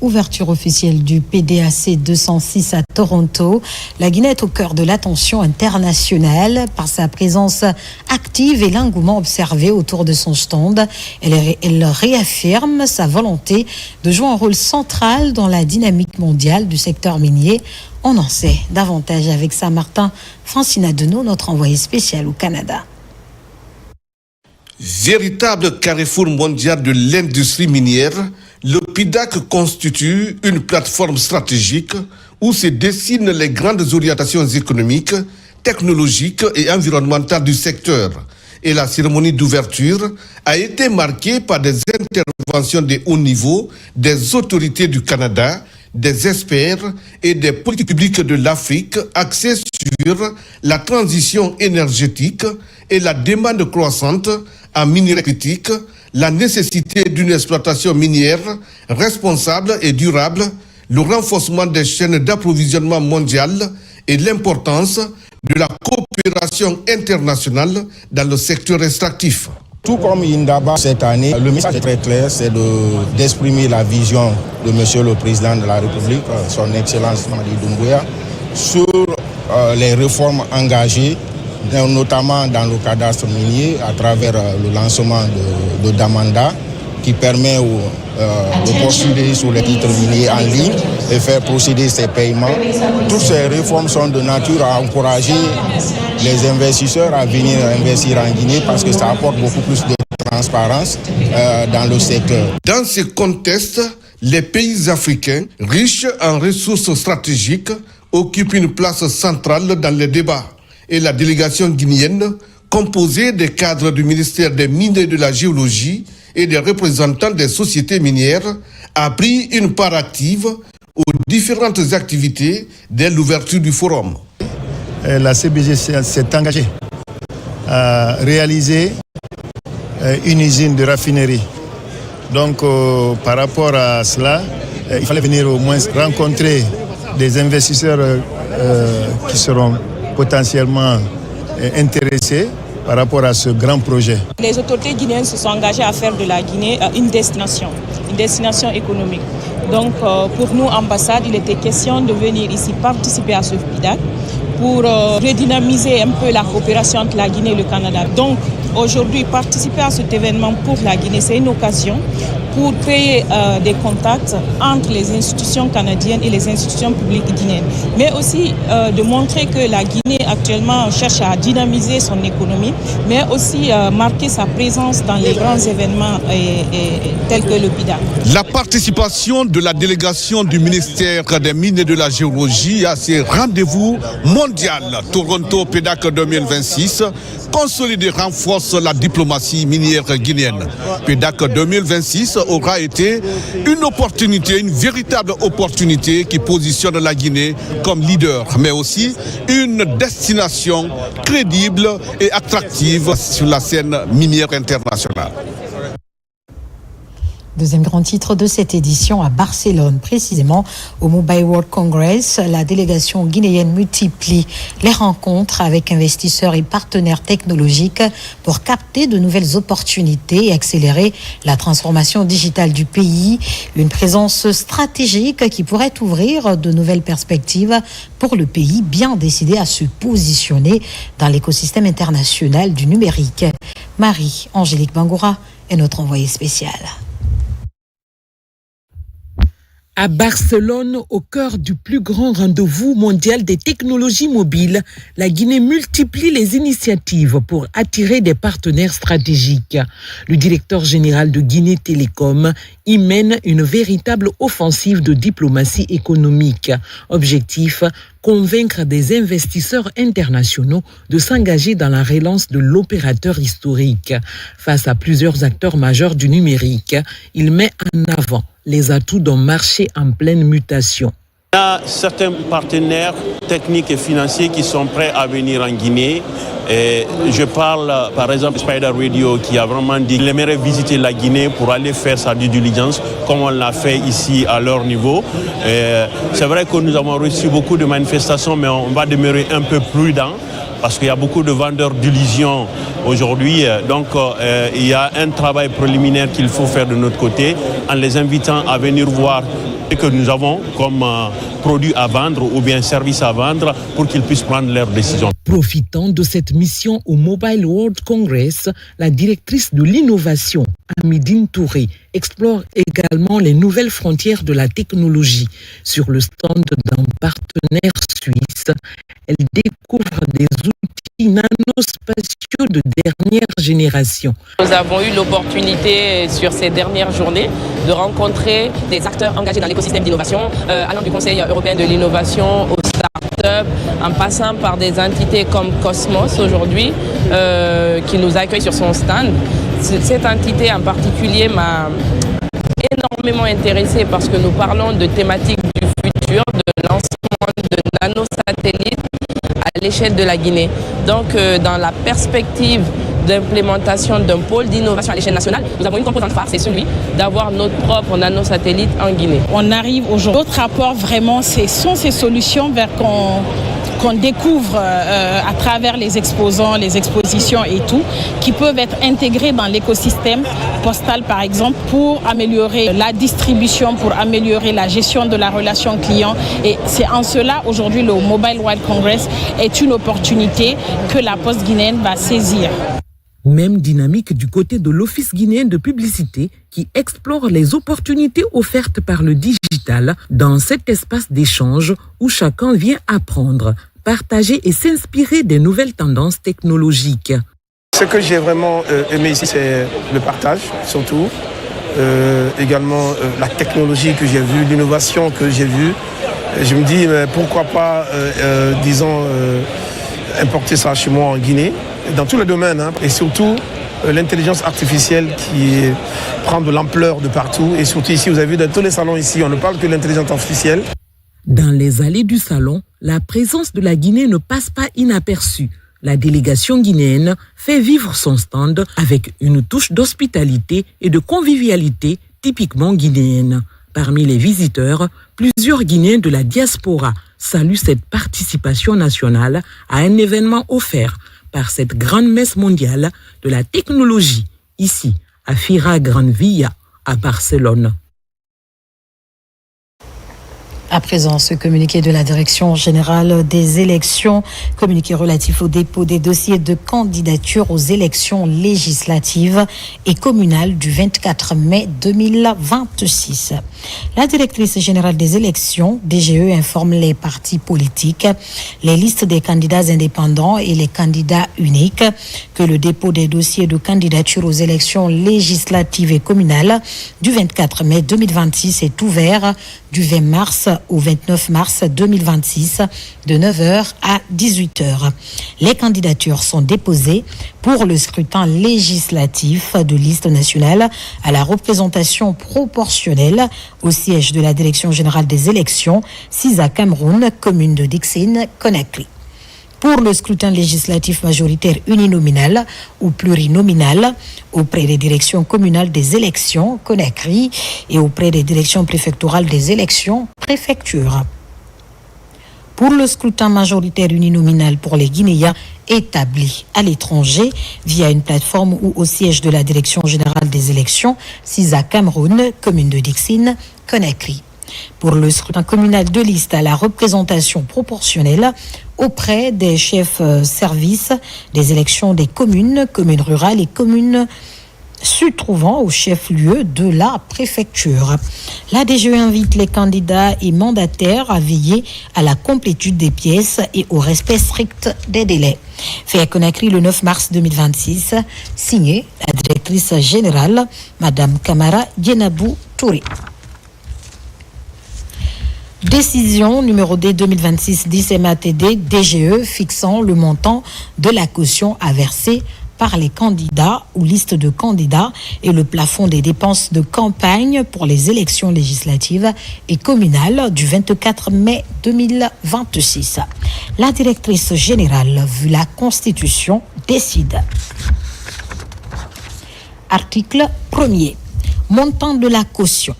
Ouverture officielle du PDAC 206 à Toronto. La Guinée est au cœur de l'attention internationale par sa présence active et l'engouement observé autour de son stand. Elle réaffirme sa volonté de jouer un rôle central dans la dynamique mondiale du secteur minier. On en sait davantage avec Saint-Martin Francina Deneau, notre envoyé spécial au Canada. Véritable carrefour mondial de l'industrie minière, le PDAC constitue une plateforme stratégique où se dessinent les grandes orientations économiques, technologiques et environnementales du secteur. Et la cérémonie d'ouverture a été marquée par des interventions de haut niveau des autorités du Canada, des experts et des politiques publiques de l'Afrique axées sur la transition énergétique et la demande croissante en minerais critiques, la nécessité d'une exploitation minière responsable et durable, le renforcement des chaînes d'approvisionnement mondiales et l'importance de la coopération internationale dans le secteur extractif. Tout comme Indaba cette année, le message est très clair, c'est d'exprimer la vision de Monsieur le Président de la République, son Excellence Mamadi Doumbouya, sur les réformes engagées, notamment dans le cadastre minier, à travers le lancement de Damanda, qui permet de poursuivre sur les titres miniers en ligne et faire procéder ces paiements. Toutes ces réformes sont de nature à encourager les investisseurs à venir investir en Guinée parce que ça apporte beaucoup plus de transparence dans le secteur. Dans ce contexte, les pays africains, riches en ressources stratégiques, occupent une place centrale dans les débats. Et la délégation guinéenne, composée des cadres du ministère des Mines et de la Géologie et des représentants des sociétés minières, a pris une part active aux différentes activités dès l'ouverture du forum. La CBG s'est engagée à réaliser une usine de raffinerie. Donc, par rapport à cela, il fallait venir au moins rencontrer des investisseurs qui seront potentiellement intéressés par rapport à ce grand projet. Les autorités guinéennes se sont engagées à faire de la Guinée une destination économique. Donc pour nous, ambassade, il était question de venir ici participer à ce PDAC pour redynamiser un peu la coopération entre la Guinée et le Canada. Donc aujourd'hui, participer à cet événement pour la Guinée, c'est une occasion pour créer des contacts entre les institutions canadiennes et les institutions publiques guinéennes. Mais aussi de montrer que la Guinée actuellement cherche à dynamiser son économie, mais aussi marquer sa présence dans les grands événements tels que le PDAC. La participation de la délégation du ministère des Mines et de la Géologie à ces rendez-vous mondial Toronto PDAC 2026 consolide et renforce la diplomatie minière guinéenne. PDAC 2026 aura été une opportunité, une véritable opportunité qui positionne la Guinée comme leader, mais aussi une destination crédible et attractive sur la scène minière internationale. Deuxième grand titre de cette édition à Barcelone, précisément au Mobile World Congress. La délégation guinéenne multiplie les rencontres avec investisseurs et partenaires technologiques pour capter de nouvelles opportunités et accélérer la transformation digitale du pays. Une présence stratégique qui pourrait ouvrir de nouvelles perspectives pour le pays bien décidé à se positionner dans l'écosystème international du numérique. Marie-Angélique Bangoura est notre envoyée spéciale. À Barcelone, au cœur du plus grand rendez-vous mondial des technologies mobiles, la Guinée multiplie les initiatives pour attirer des partenaires stratégiques. Le directeur général de Guinée Télécom y mène une véritable offensive de diplomatie économique. Objectif, convaincre des investisseurs internationaux de s'engager dans la relance de l'opérateur historique. Face à plusieurs acteurs majeurs du numérique, il met en avant les atouts d'un marché en pleine mutation. Il y a certains partenaires techniques et financiers qui sont prêts à venir en Guinée. Et je parle par exemple de Spider Radio qui a vraiment dit qu'il aimerait visiter la Guinée pour aller faire sa due diligence comme on l'a fait ici à leur niveau. C'est vrai que nous avons reçu beaucoup de manifestations, mais on va demeurer un peu prudent parce qu'il y a beaucoup de vendeurs d'illusions aujourd'hui. Donc il y a un travail préliminaire qu'il faut faire de notre côté en les invitant à venir voir ce que nous avons comme produits à vendre ou bien services à vendre pour qu'ils puissent prendre leurs décisions. Profitant de cette mission au Mobile World Congress, la directrice de l'innovation, Amidine Touré, explore également les nouvelles frontières de la technologie. Sur le stand d'un partenaire suisse, elle découvre des outils nanospatiaux de dernière génération. Nous avons eu l'opportunité sur ces dernières journées de rencontrer des acteurs engagés dans l'écosystème d'innovation, allant du Conseil européen de l'innovation aux start-up, en passant par des entités comme Cosmos aujourd'hui, qui nous accueille sur son stand. Cette entité en particulier m'a énormément intéressée parce que nous parlons de thématiques du futur, de lancement de nanosatellites à l'échelle de la Guinée. Donc, dans la perspective d'implémentation d'un pôle d'innovation à l'échelle nationale, nous avons une composante phare, c'est celui d'avoir notre propre nanosatellite en Guinée. On arrive aujourd'hui. Notre apport vraiment, sont ces solutions vers qu'on découvre à travers les exposants, les expositions et tout, qui peuvent être intégrés dans l'écosystème postal par exemple pour améliorer la distribution, pour améliorer la gestion de la relation client. Et c'est en cela aujourd'hui le Mobile World Congress est une opportunité que la Poste guinéenne va saisir. Même dynamique du côté de l'Office guinéen de publicité qui explore les opportunités offertes par le digital dans cet espace d'échange où chacun vient apprendre, partager et s'inspirer des nouvelles tendances technologiques. Ce que j'ai vraiment aimé ici, c'est le partage, surtout. Également la technologie que j'ai vue, l'innovation que j'ai vue. Je me dis, pourquoi pas, importer ça chez moi en Guinée, dans tous les domaines, hein, et surtout l'intelligence artificielle qui prend de l'ampleur de partout. Et surtout ici, vous avez vu, dans tous les salons ici, on ne parle que de l'intelligence artificielle. Dans les allées du salon, la présence de la Guinée ne passe pas inaperçue. La délégation guinéenne fait vivre son stand avec une touche d'hospitalité et de convivialité typiquement guinéenne. Parmi les visiteurs, plusieurs Guinéens de la diaspora saluent cette participation nationale à un événement offert par cette grande messe mondiale de la technologie, ici, à Fira Gran Via, à Barcelone. À présent, ce communiqué de la Direction générale des élections, communiqué relatif au dépôt des dossiers de candidature aux élections législatives et communales du 24 mai 2026. La directrice générale des élections, DGE, informe les partis politiques, les listes des candidats indépendants et les candidats uniques que le dépôt des dossiers de candidature aux élections législatives et communales du 24 mai 2026 est ouvert du 20 mars au 29 mars 2026 de 9h à 18h. Les candidatures sont déposées pour le scrutin législatif de liste nationale à la représentation proportionnelle au siège de la Direction générale des élections, CISA Cameroun, commune de Dixine, Conakry. Pour le scrutin législatif majoritaire uninominal ou plurinominal auprès des directions communales des élections, Conakry, et auprès des directions préfectorales des élections, préfecture. Pour le scrutin majoritaire uninominal pour les Guinéens établis à l'étranger via une plateforme ou au siège de la Direction générale des élections, CISA Cameroun, commune de Dixine, Conakry. Pour le scrutin communal de liste à la représentation proportionnelle auprès des chefs services des élections des communes, communes rurales et communes se trouvant au chef-lieu de la préfecture. La DGE invite les candidats et mandataires à veiller à la complétude des pièces et au respect strict des délais. Fait à Conakry le 9 mars 2026, signé la directrice générale, Madame Kamara Yenabou Touré. Décision numéro D 2026-10 MATD DGE fixant le montant de la caution à verser par les candidats ou listes de candidats et le plafond des dépenses de campagne pour les élections législatives et communales du 24 mai 2026. La directrice générale, vu la Constitution, décide. Article 1er. Montant de la caution.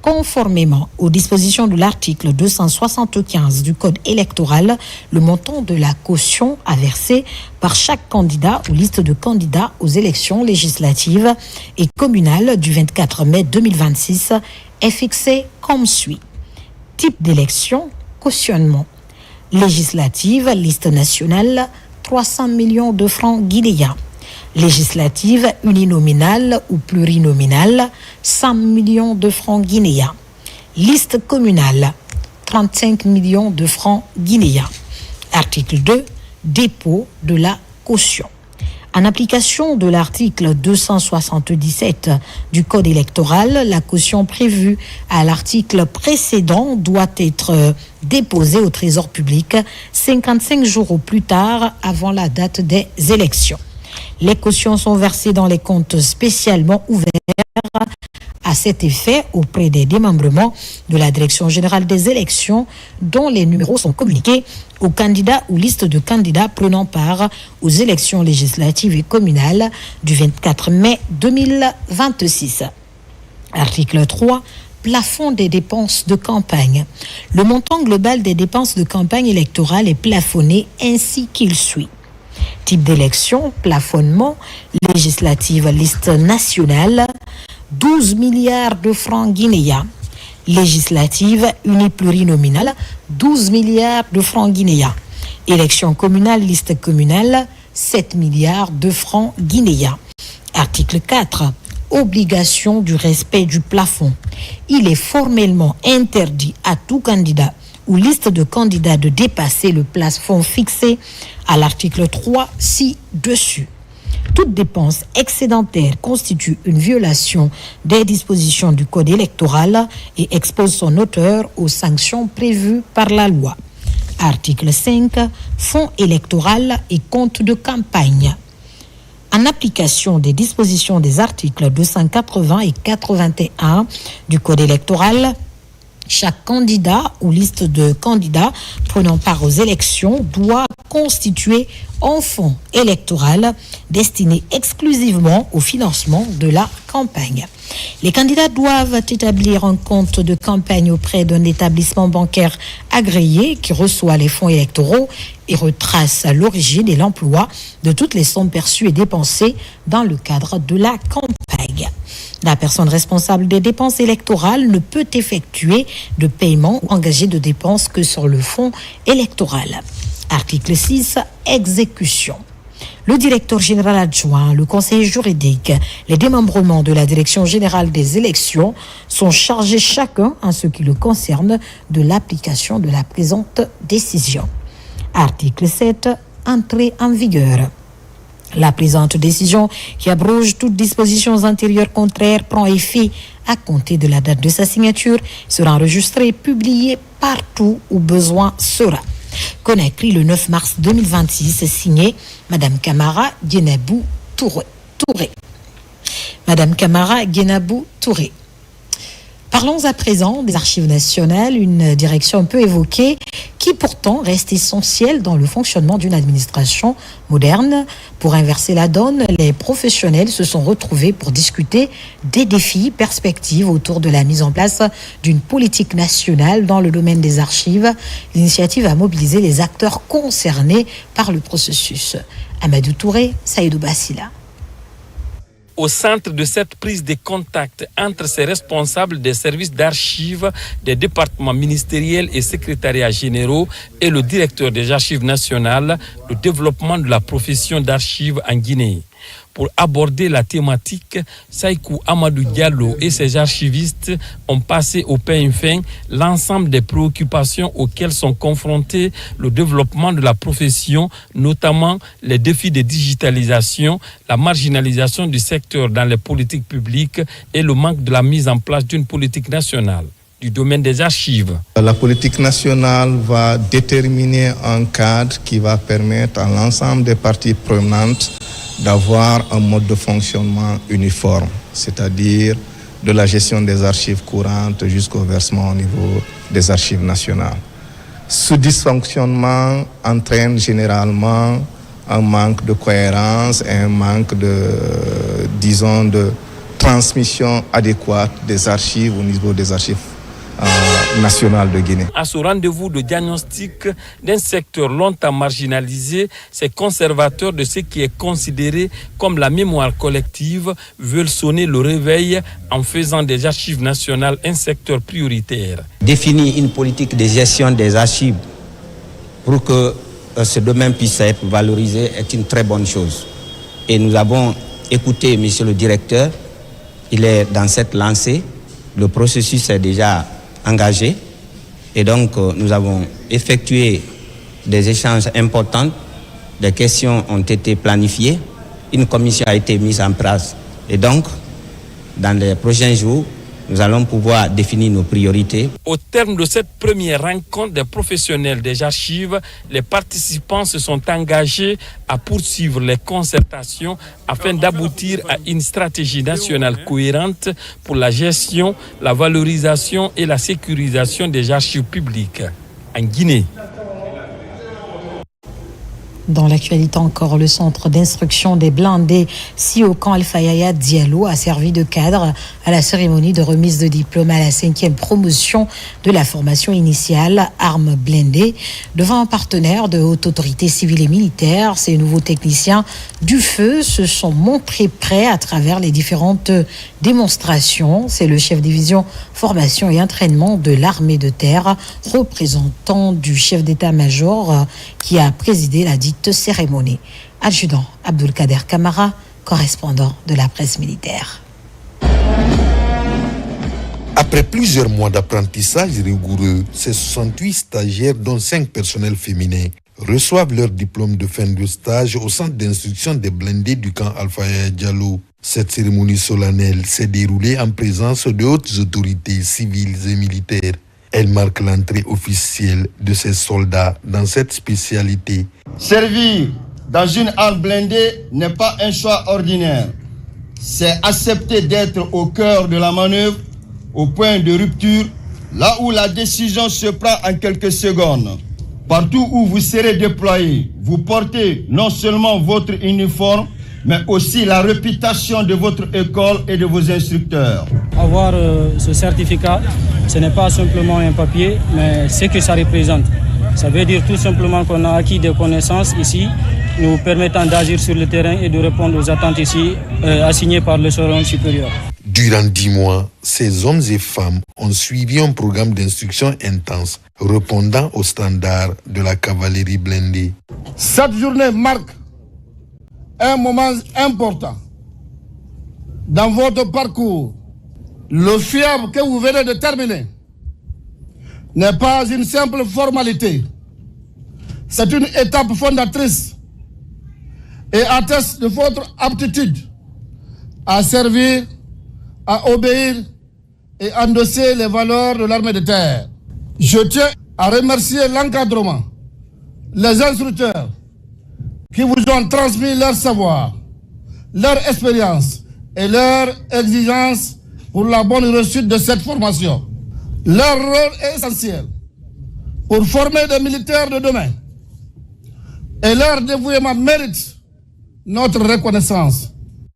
Conformément aux dispositions de l'article 275 du Code électoral, le montant de la caution à verser par chaque candidat ou liste de candidats aux élections législatives et communales du 24 mai 2026 est fixé comme suit. Type d'élection, cautionnement. Législative, liste nationale, 300 millions de francs guinéens. Législative uninominale ou plurinominale, 100 millions de francs guinéens. Liste communale, 35 millions de francs guinéens. Article 2, dépôt de la caution. En application de l'article 277 du Code électoral, la caution prévue à l'article précédent doit être déposée au Trésor public 55 jours au plus tard avant la date des élections. Les cautions sont versées dans les comptes spécialement ouverts à cet effet auprès des démembrements de la Direction générale des élections dont les numéros sont communiqués aux candidats ou listes de candidats prenant part aux élections législatives et communales du 24 mai 2026. Article 3. Plafond des dépenses de campagne. Le montant global des dépenses de campagne électorale est plafonné ainsi qu'il suit. Type d'élection, plafonnement, législative, liste nationale, 12 milliards de francs guinéens. Législative, uniplurinominale, 12 milliards de francs guinéens. Élection communale, liste communale, 7 milliards de francs guinéens. Article 4. Obligation du respect du plafond. Il est formellement interdit à tout candidat ou liste de candidats de dépasser le plafond fixé à l'article 3 ci-dessus. Toute dépense excédentaire constitue une violation des dispositions du Code électoral et expose son auteur aux sanctions prévues par la loi. Article 5. Fonds électoral et compte de campagne. En application des dispositions des articles 280 et 81 du Code électoral, chaque candidat ou liste de candidats prenant part aux élections doit constituer un fonds électoral destiné exclusivement au financement de la campagne. Les candidats doivent établir un compte de campagne auprès d'un établissement bancaire agréé qui reçoit les fonds électoraux et retrace l'origine et l'emploi de toutes les sommes perçues et dépensées dans le cadre de la campagne. La personne responsable des dépenses électorales ne peut effectuer de paiement ou engager de dépenses que sur le fonds électoral. Article 6. Exécution. Le directeur général adjoint, le conseiller juridique, les démembrements de la Direction générale des élections sont chargés chacun, en ce qui le concerne, de l'application de la présente décision. Article 7. Entrée en vigueur. La présente décision, qui abroge toutes dispositions antérieures contraires, prend effet à compter de la date de sa signature, sera enregistrée et publiée partout où besoin sera. Conakry, le 9 mars 2026, signé Madame Camara Guénabou Touré. Madame Camara Guénabou Touré. Parlons à présent des archives nationales, une direction un peu évoquée qui pourtant reste essentielle dans le fonctionnement d'une administration moderne. Pour inverser la donne, les professionnels se sont retrouvés pour discuter des défis, perspectives autour de la mise en place d'une politique nationale dans le domaine des archives. L'initiative a mobilisé les acteurs concernés par le processus. Amadou Touré, Saïdou Bassila. Au centre de cette prise de contact entre ces responsables des services d'archives des départements ministériels et secrétariats généraux et le directeur des archives nationales, le développement de la profession d'archives en Guinée. Pour aborder la thématique, Saïkou Amadou Diallo et ses archivistes ont passé au peigne fin l'ensemble des préoccupations auxquelles sont confrontés le développement de la profession, notamment les défis de digitalisation, la marginalisation du secteur dans les politiques publiques et le manque de la mise en place d'une politique nationale. du domaine des archives. La politique nationale va déterminer un cadre qui va permettre à l'ensemble des parties prenantes d'avoir un mode de fonctionnement uniforme, c'est-à-dire de la gestion des archives courantes jusqu'au versement au niveau des archives nationales. Ce dysfonctionnement entraîne généralement un manque de cohérence et un manque de transmission adéquate des archives au niveau des archives nationales de Guinée. À ce rendez-vous de diagnostic d'un secteur longtemps marginalisé, ces conservateurs de ce qui est considéré comme la mémoire collective veulent sonner le réveil en faisant des archives nationales un secteur prioritaire. Définir une politique de gestion des archives pour que ce domaine puisse être valorisé est une très bonne chose. Et nous avons écouté monsieur le directeur, il est dans cette lancée, le processus est déjà engagé et donc nous avons effectué des échanges importants, des questions ont été planifiées, une commission a été mise en place et donc dans les prochains jours, nous allons pouvoir définir nos priorités. Au terme de cette première rencontre des professionnels des archives, les participants se sont engagés à poursuivre les concertations afin d'aboutir à une stratégie nationale cohérente pour la gestion, la valorisation et la sécurisation des archives publiques en Guinée. Dans l'actualité encore, le centre d'instruction des blindés Siokan Alpha Yaya Diallo a servi de cadre à la cérémonie de remise de diplôme à la 5e promotion de la formation initiale armes blindées. Devant un partenaire de haute autorité civile et militaire, ces nouveaux techniciens du feu se sont montrés prêts à travers les différentes démonstrations. C'est le chef division formation et entraînement de l'armée de terre, représentant du chef d'état-major qui a présidé la dite cérémonie. Adjudant Abdulkader Kamara, correspondant de la presse militaire. Après plusieurs mois d'apprentissage rigoureux, ces 68 stagiaires, dont 5 personnels féminins, reçoivent leur diplôme de fin de stage au centre d'instruction des blindés du camp Alpha Yaya Diallo. Cette cérémonie solennelle s'est déroulée en présence de hautes autorités civiles et militaires. Elle marque l'entrée officielle de ces soldats dans cette spécialité. Servir dans une arme blindée n'est pas un choix ordinaire. C'est accepter d'être au cœur de la manœuvre, au point de rupture, là où la décision se prend en quelques secondes. Partout où vous serez déployé, vous portez non seulement votre uniforme, mais aussi la réputation de votre école et de vos instructeurs. Avoir ce certificat, ce n'est pas simplement un papier, mais ce que ça représente. Ça veut dire tout simplement qu'on a acquis des connaissances ici, nous permettant d'agir sur le terrain et de répondre aux attentes ici assignées par le second supérieur. Durant 10 mois, ces hommes et femmes ont suivi un programme d'instruction intense, répondant aux standards de la cavalerie blindée. Cette journée marque un moment important dans votre parcours. Le FIAB que vous venez de terminer n'est pas une simple formalité. C'est une étape fondatrice et atteste de votre aptitude à servir, à obéir et endosser les valeurs de l'armée de terre. Je tiens à remercier l'encadrement, les instructeurs qui vous ont transmis leur savoir, leur expérience et leur exigence pour la bonne réussite de cette formation. Leur rôle est essentiel pour former des militaires de demain et leur dévouement mérite notre reconnaissance.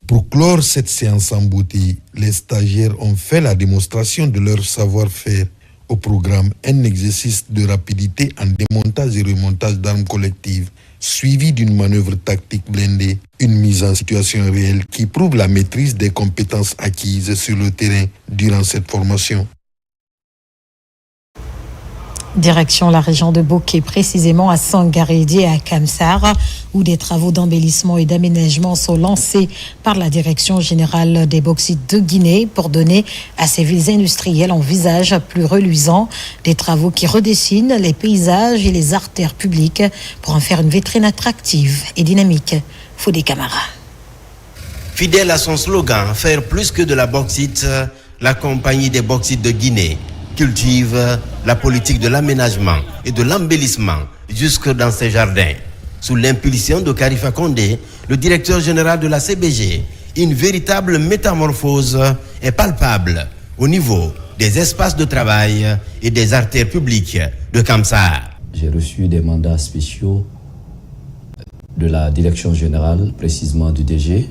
Pour clore cette séance en beauté, les stagiaires ont fait la démonstration de leur savoir-faire. Au programme, un exercice de rapidité en démontage et remontage d'armes collectives, suivi d'une manœuvre tactique blindée, une mise en situation réelle qui prouve la maîtrise des compétences acquises sur le terrain durant cette formation. Direction la région de Bokeh, précisément à Sangarédi et à Kamsar, où des travaux d'embellissement et d'aménagement sont lancés par la Direction générale des bauxites de Guinée pour donner à ces villes industrielles un visage plus reluisant. Des travaux qui redessinent les paysages et les artères publiques pour en faire une vitrine attractive et dynamique. Fodé Camara. Fidèle à son slogan, faire plus que de la bauxite, la compagnie des bauxites de Guinée cultive la politique de l'aménagement et de l'embellissement jusque dans ses jardins. Sous l'impulsion de Karifa Condé, le directeur général de la CBG, une véritable métamorphose est palpable au niveau des espaces de travail et des artères publiques de Kamsar. J'ai reçu des mandats spéciaux de la direction générale, précisément du DG,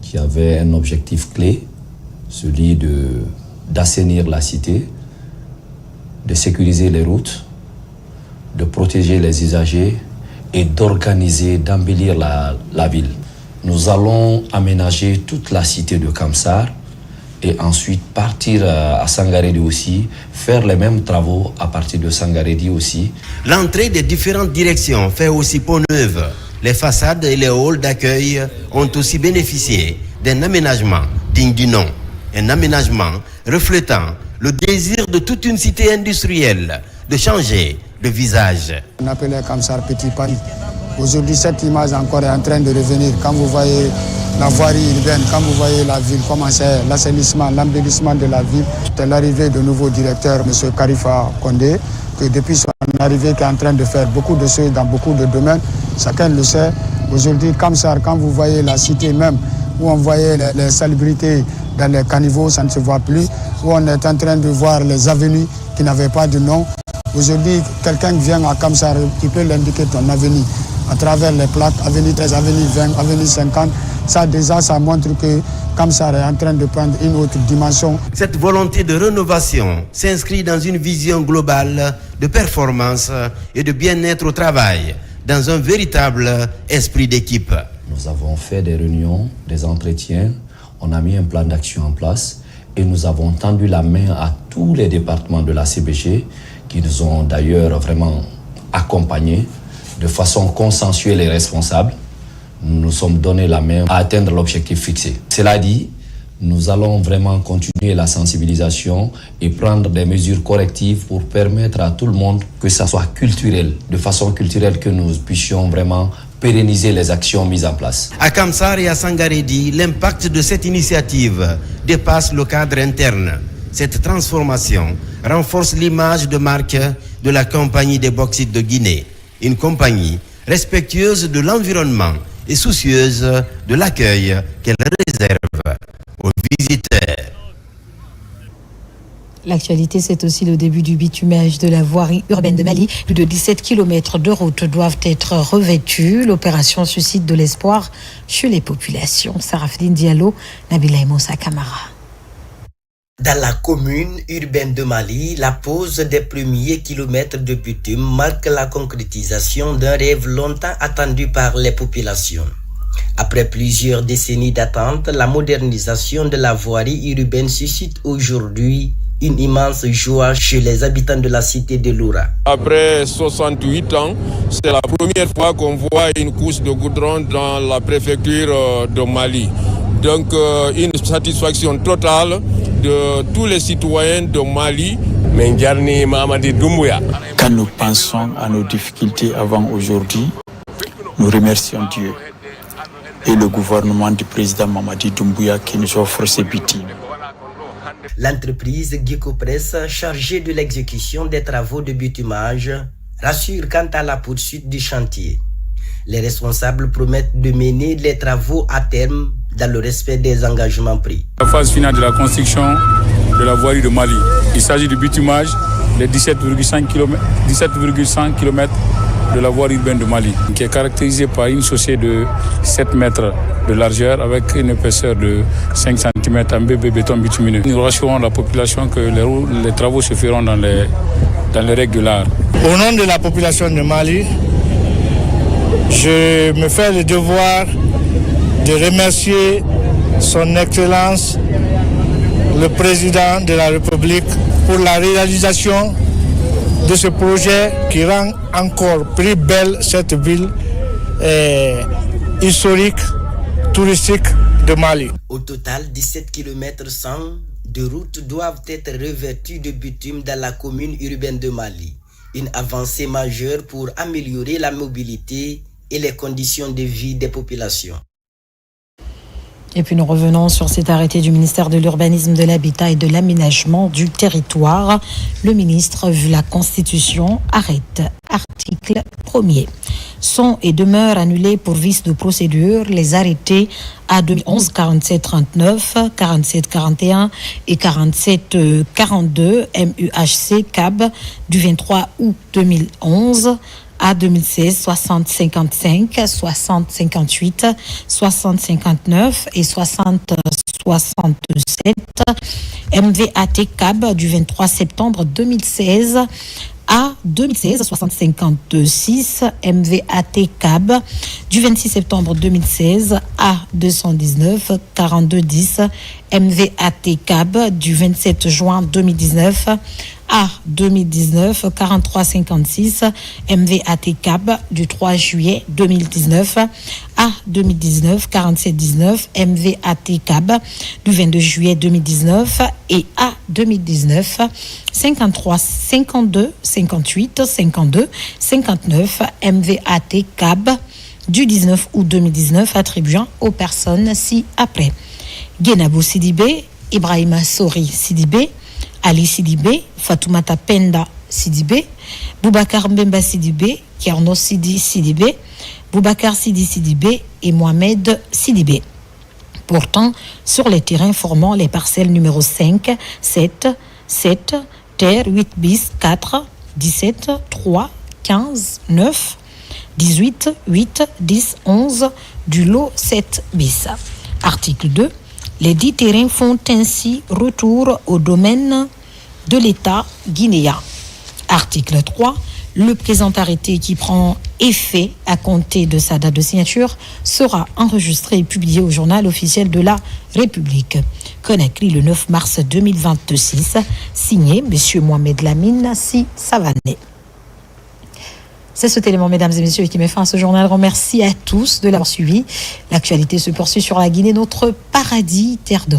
qui avait un objectif clé, celui d'assainir la cité, de sécuriser les routes, de protéger les usagers et d'organiser, d'embellir la ville. Nous allons aménager toute la cité de Kamsar et ensuite partir à Sangaredi aussi, faire les mêmes travaux à partir de Sangaredi aussi. L'entrée des différentes directions fait aussi peau neuve. Les façades et les halls d'accueil ont aussi bénéficié d'un aménagement digne du nom. Un aménagement reflétant le désir de toute une cité industrielle de changer de visage. On appelait Kamsar Petit Paris. Aujourd'hui, cette image encore est en train de revenir. Quand vous voyez la voirie urbaine, quand vous voyez la ville, comment c'est l'assainissement, l'embellissement de la ville, c'est l'arrivée de nouveau directeur, M. Karifa Condé, que depuis son arrivée, qui est en train de faire beaucoup de choses dans beaucoup de domaines, chacun le sait. Aujourd'hui, Kamsar, quand vous voyez la cité même, où on voyait les salubrités dans les caniveaux, ça ne se voit plus, où on est en train de voir les avenues qui n'avaient pas de nom. Aujourd'hui, quelqu'un qui vient à Kamsar, il peut l'indiquer ton avenue à travers les plaques, avenue 13, avenue 20, avenue 50. Ça déjà, ça montre que Kamsar est en train de prendre une autre dimension. Cette volonté de rénovation s'inscrit dans une vision globale de performance et de bien-être au travail, dans un véritable esprit d'équipe. Nous avons fait des réunions, des entretiens, on a mis un plan d'action en place et nous avons tendu la main à tous les départements de la CBG qui nous ont d'ailleurs vraiment accompagnés de façon consensuelle et responsable. Nous nous sommes donné la main à atteindre l'objectif fixé. Cela dit, nous allons vraiment continuer la sensibilisation et prendre des mesures correctives pour permettre à tout le monde que ça soit culturel, de façon culturelle que nous puissions vraiment pérenniser les actions mises en place. À Kamsar et à Sangaredi, l'impact de cette initiative dépasse le cadre interne. Cette transformation renforce l'image de marque de la compagnie des bauxites de Guinée, une compagnie respectueuse de l'environnement et soucieuse de l'accueil qu'elle réserve aux visiteurs. L'actualité, c'est aussi le début du bitumage de la voirie urbaine de Mali. Plus de 17 km de routes doivent être revêtus. L'opération suscite de l'espoir chez les populations. Sarafdine Diallo, Nabila Moussa Kamara. Dans la commune urbaine de Mali, la pose des premiers kilomètres de bitume marque la concrétisation d'un rêve longtemps attendu par les populations. Après plusieurs décennies d'attente, la modernisation de la voirie urbaine suscite aujourd'hui une immense joie chez les habitants de la cité de Loura. Après 68 ans, c'est la première fois qu'on voit une couche de goudron dans la préfecture de Mali. Donc une satisfaction totale de tous les citoyens de Mali. Quand nous pensons à nos difficultés avant aujourd'hui, nous remercions Dieu et le gouvernement du président Mamadi Doumbouya qui nous offre ces bitumes. L'entreprise Gecopress, chargée de l'exécution des travaux de bitumage, rassure quant à la poursuite du chantier. Les responsables promettent de mener les travaux à terme dans le respect des engagements pris. La phase finale de la construction de la voirie de Mali. Il s'agit du bitumage des 17,5 km de la voirie urbaine de Mali, qui est caractérisée par une chaussée de 7 mètres de largeur avec une épaisseur de 5 cm en béton bitumineux. Nous rassurons la population que les travaux se feront dans les règles de l'art. Au nom de la population de Mali, je me fais le devoir de remercier son Excellence, le président de la République, pour la réalisation de ce projet qui rend encore plus belle cette ville historique, touristique de Mali. Au total, 17 km 100 de routes doivent être revêtues de bitume dans la commune urbaine de Mali. Une avancée majeure pour améliorer la mobilité et les conditions de vie des populations. Et puis nous revenons sur cet arrêté du ministère de l'Urbanisme, de l'Habitat et de l'Aménagement du Territoire. Le ministre, vu la Constitution, arrête. Article 1er. Sont et demeurent annulés pour vice de procédure les arrêtés A 2011 4739, 4741 et 4742 MUHC CAB du 23 août 2011. A 2016 6055, 6058, 6059 et 6067. MVAT CAB du 23 septembre 2016. A 2016 6056, MVAT CAB du 26 septembre 2016. A 219 4210, MVAT CAB du 27 juin 2019. A 2019 4356, MVAT CAB du 3 juillet 2019. A 2019 4719, MVAT CAB du 22 juillet 2019 et A 2019 53 52 58 52 59, MVAT CAB du 19 août 2019 attribuant aux personnes ci-après: Guénabou Sidibé, Ibrahima Sori Sidibé, Ali Sidibé, Fatoumata Penda Sidibé, Boubacar Mbemba Sidibé, Kierno Sidi Sidibé, Boubacar Sidi Sidibé et Mohamed Sidibé. Pourtant, sur les terrains formant les parcelles numéro 5, 7, terre 8 bis 4, 17, 3, 15, 9, 18, 8, 10, 11 du lot 7 bis. Article 2. Les 10 terrains font ainsi retour au domaine de l'État guinéen. Article 3. Le présent arrêté qui prend effet à compter de sa date de signature sera enregistré et publié au journal officiel de la République. Conakry le 9 mars 2026. Signé M. Mohamed Lamine Si Savané. C'est cet élément, mesdames et messieurs, qui met fin à ce journal. Remercie à tous de l'avoir suivi. L'actualité se poursuit sur la Guinée, notre paradis, terre de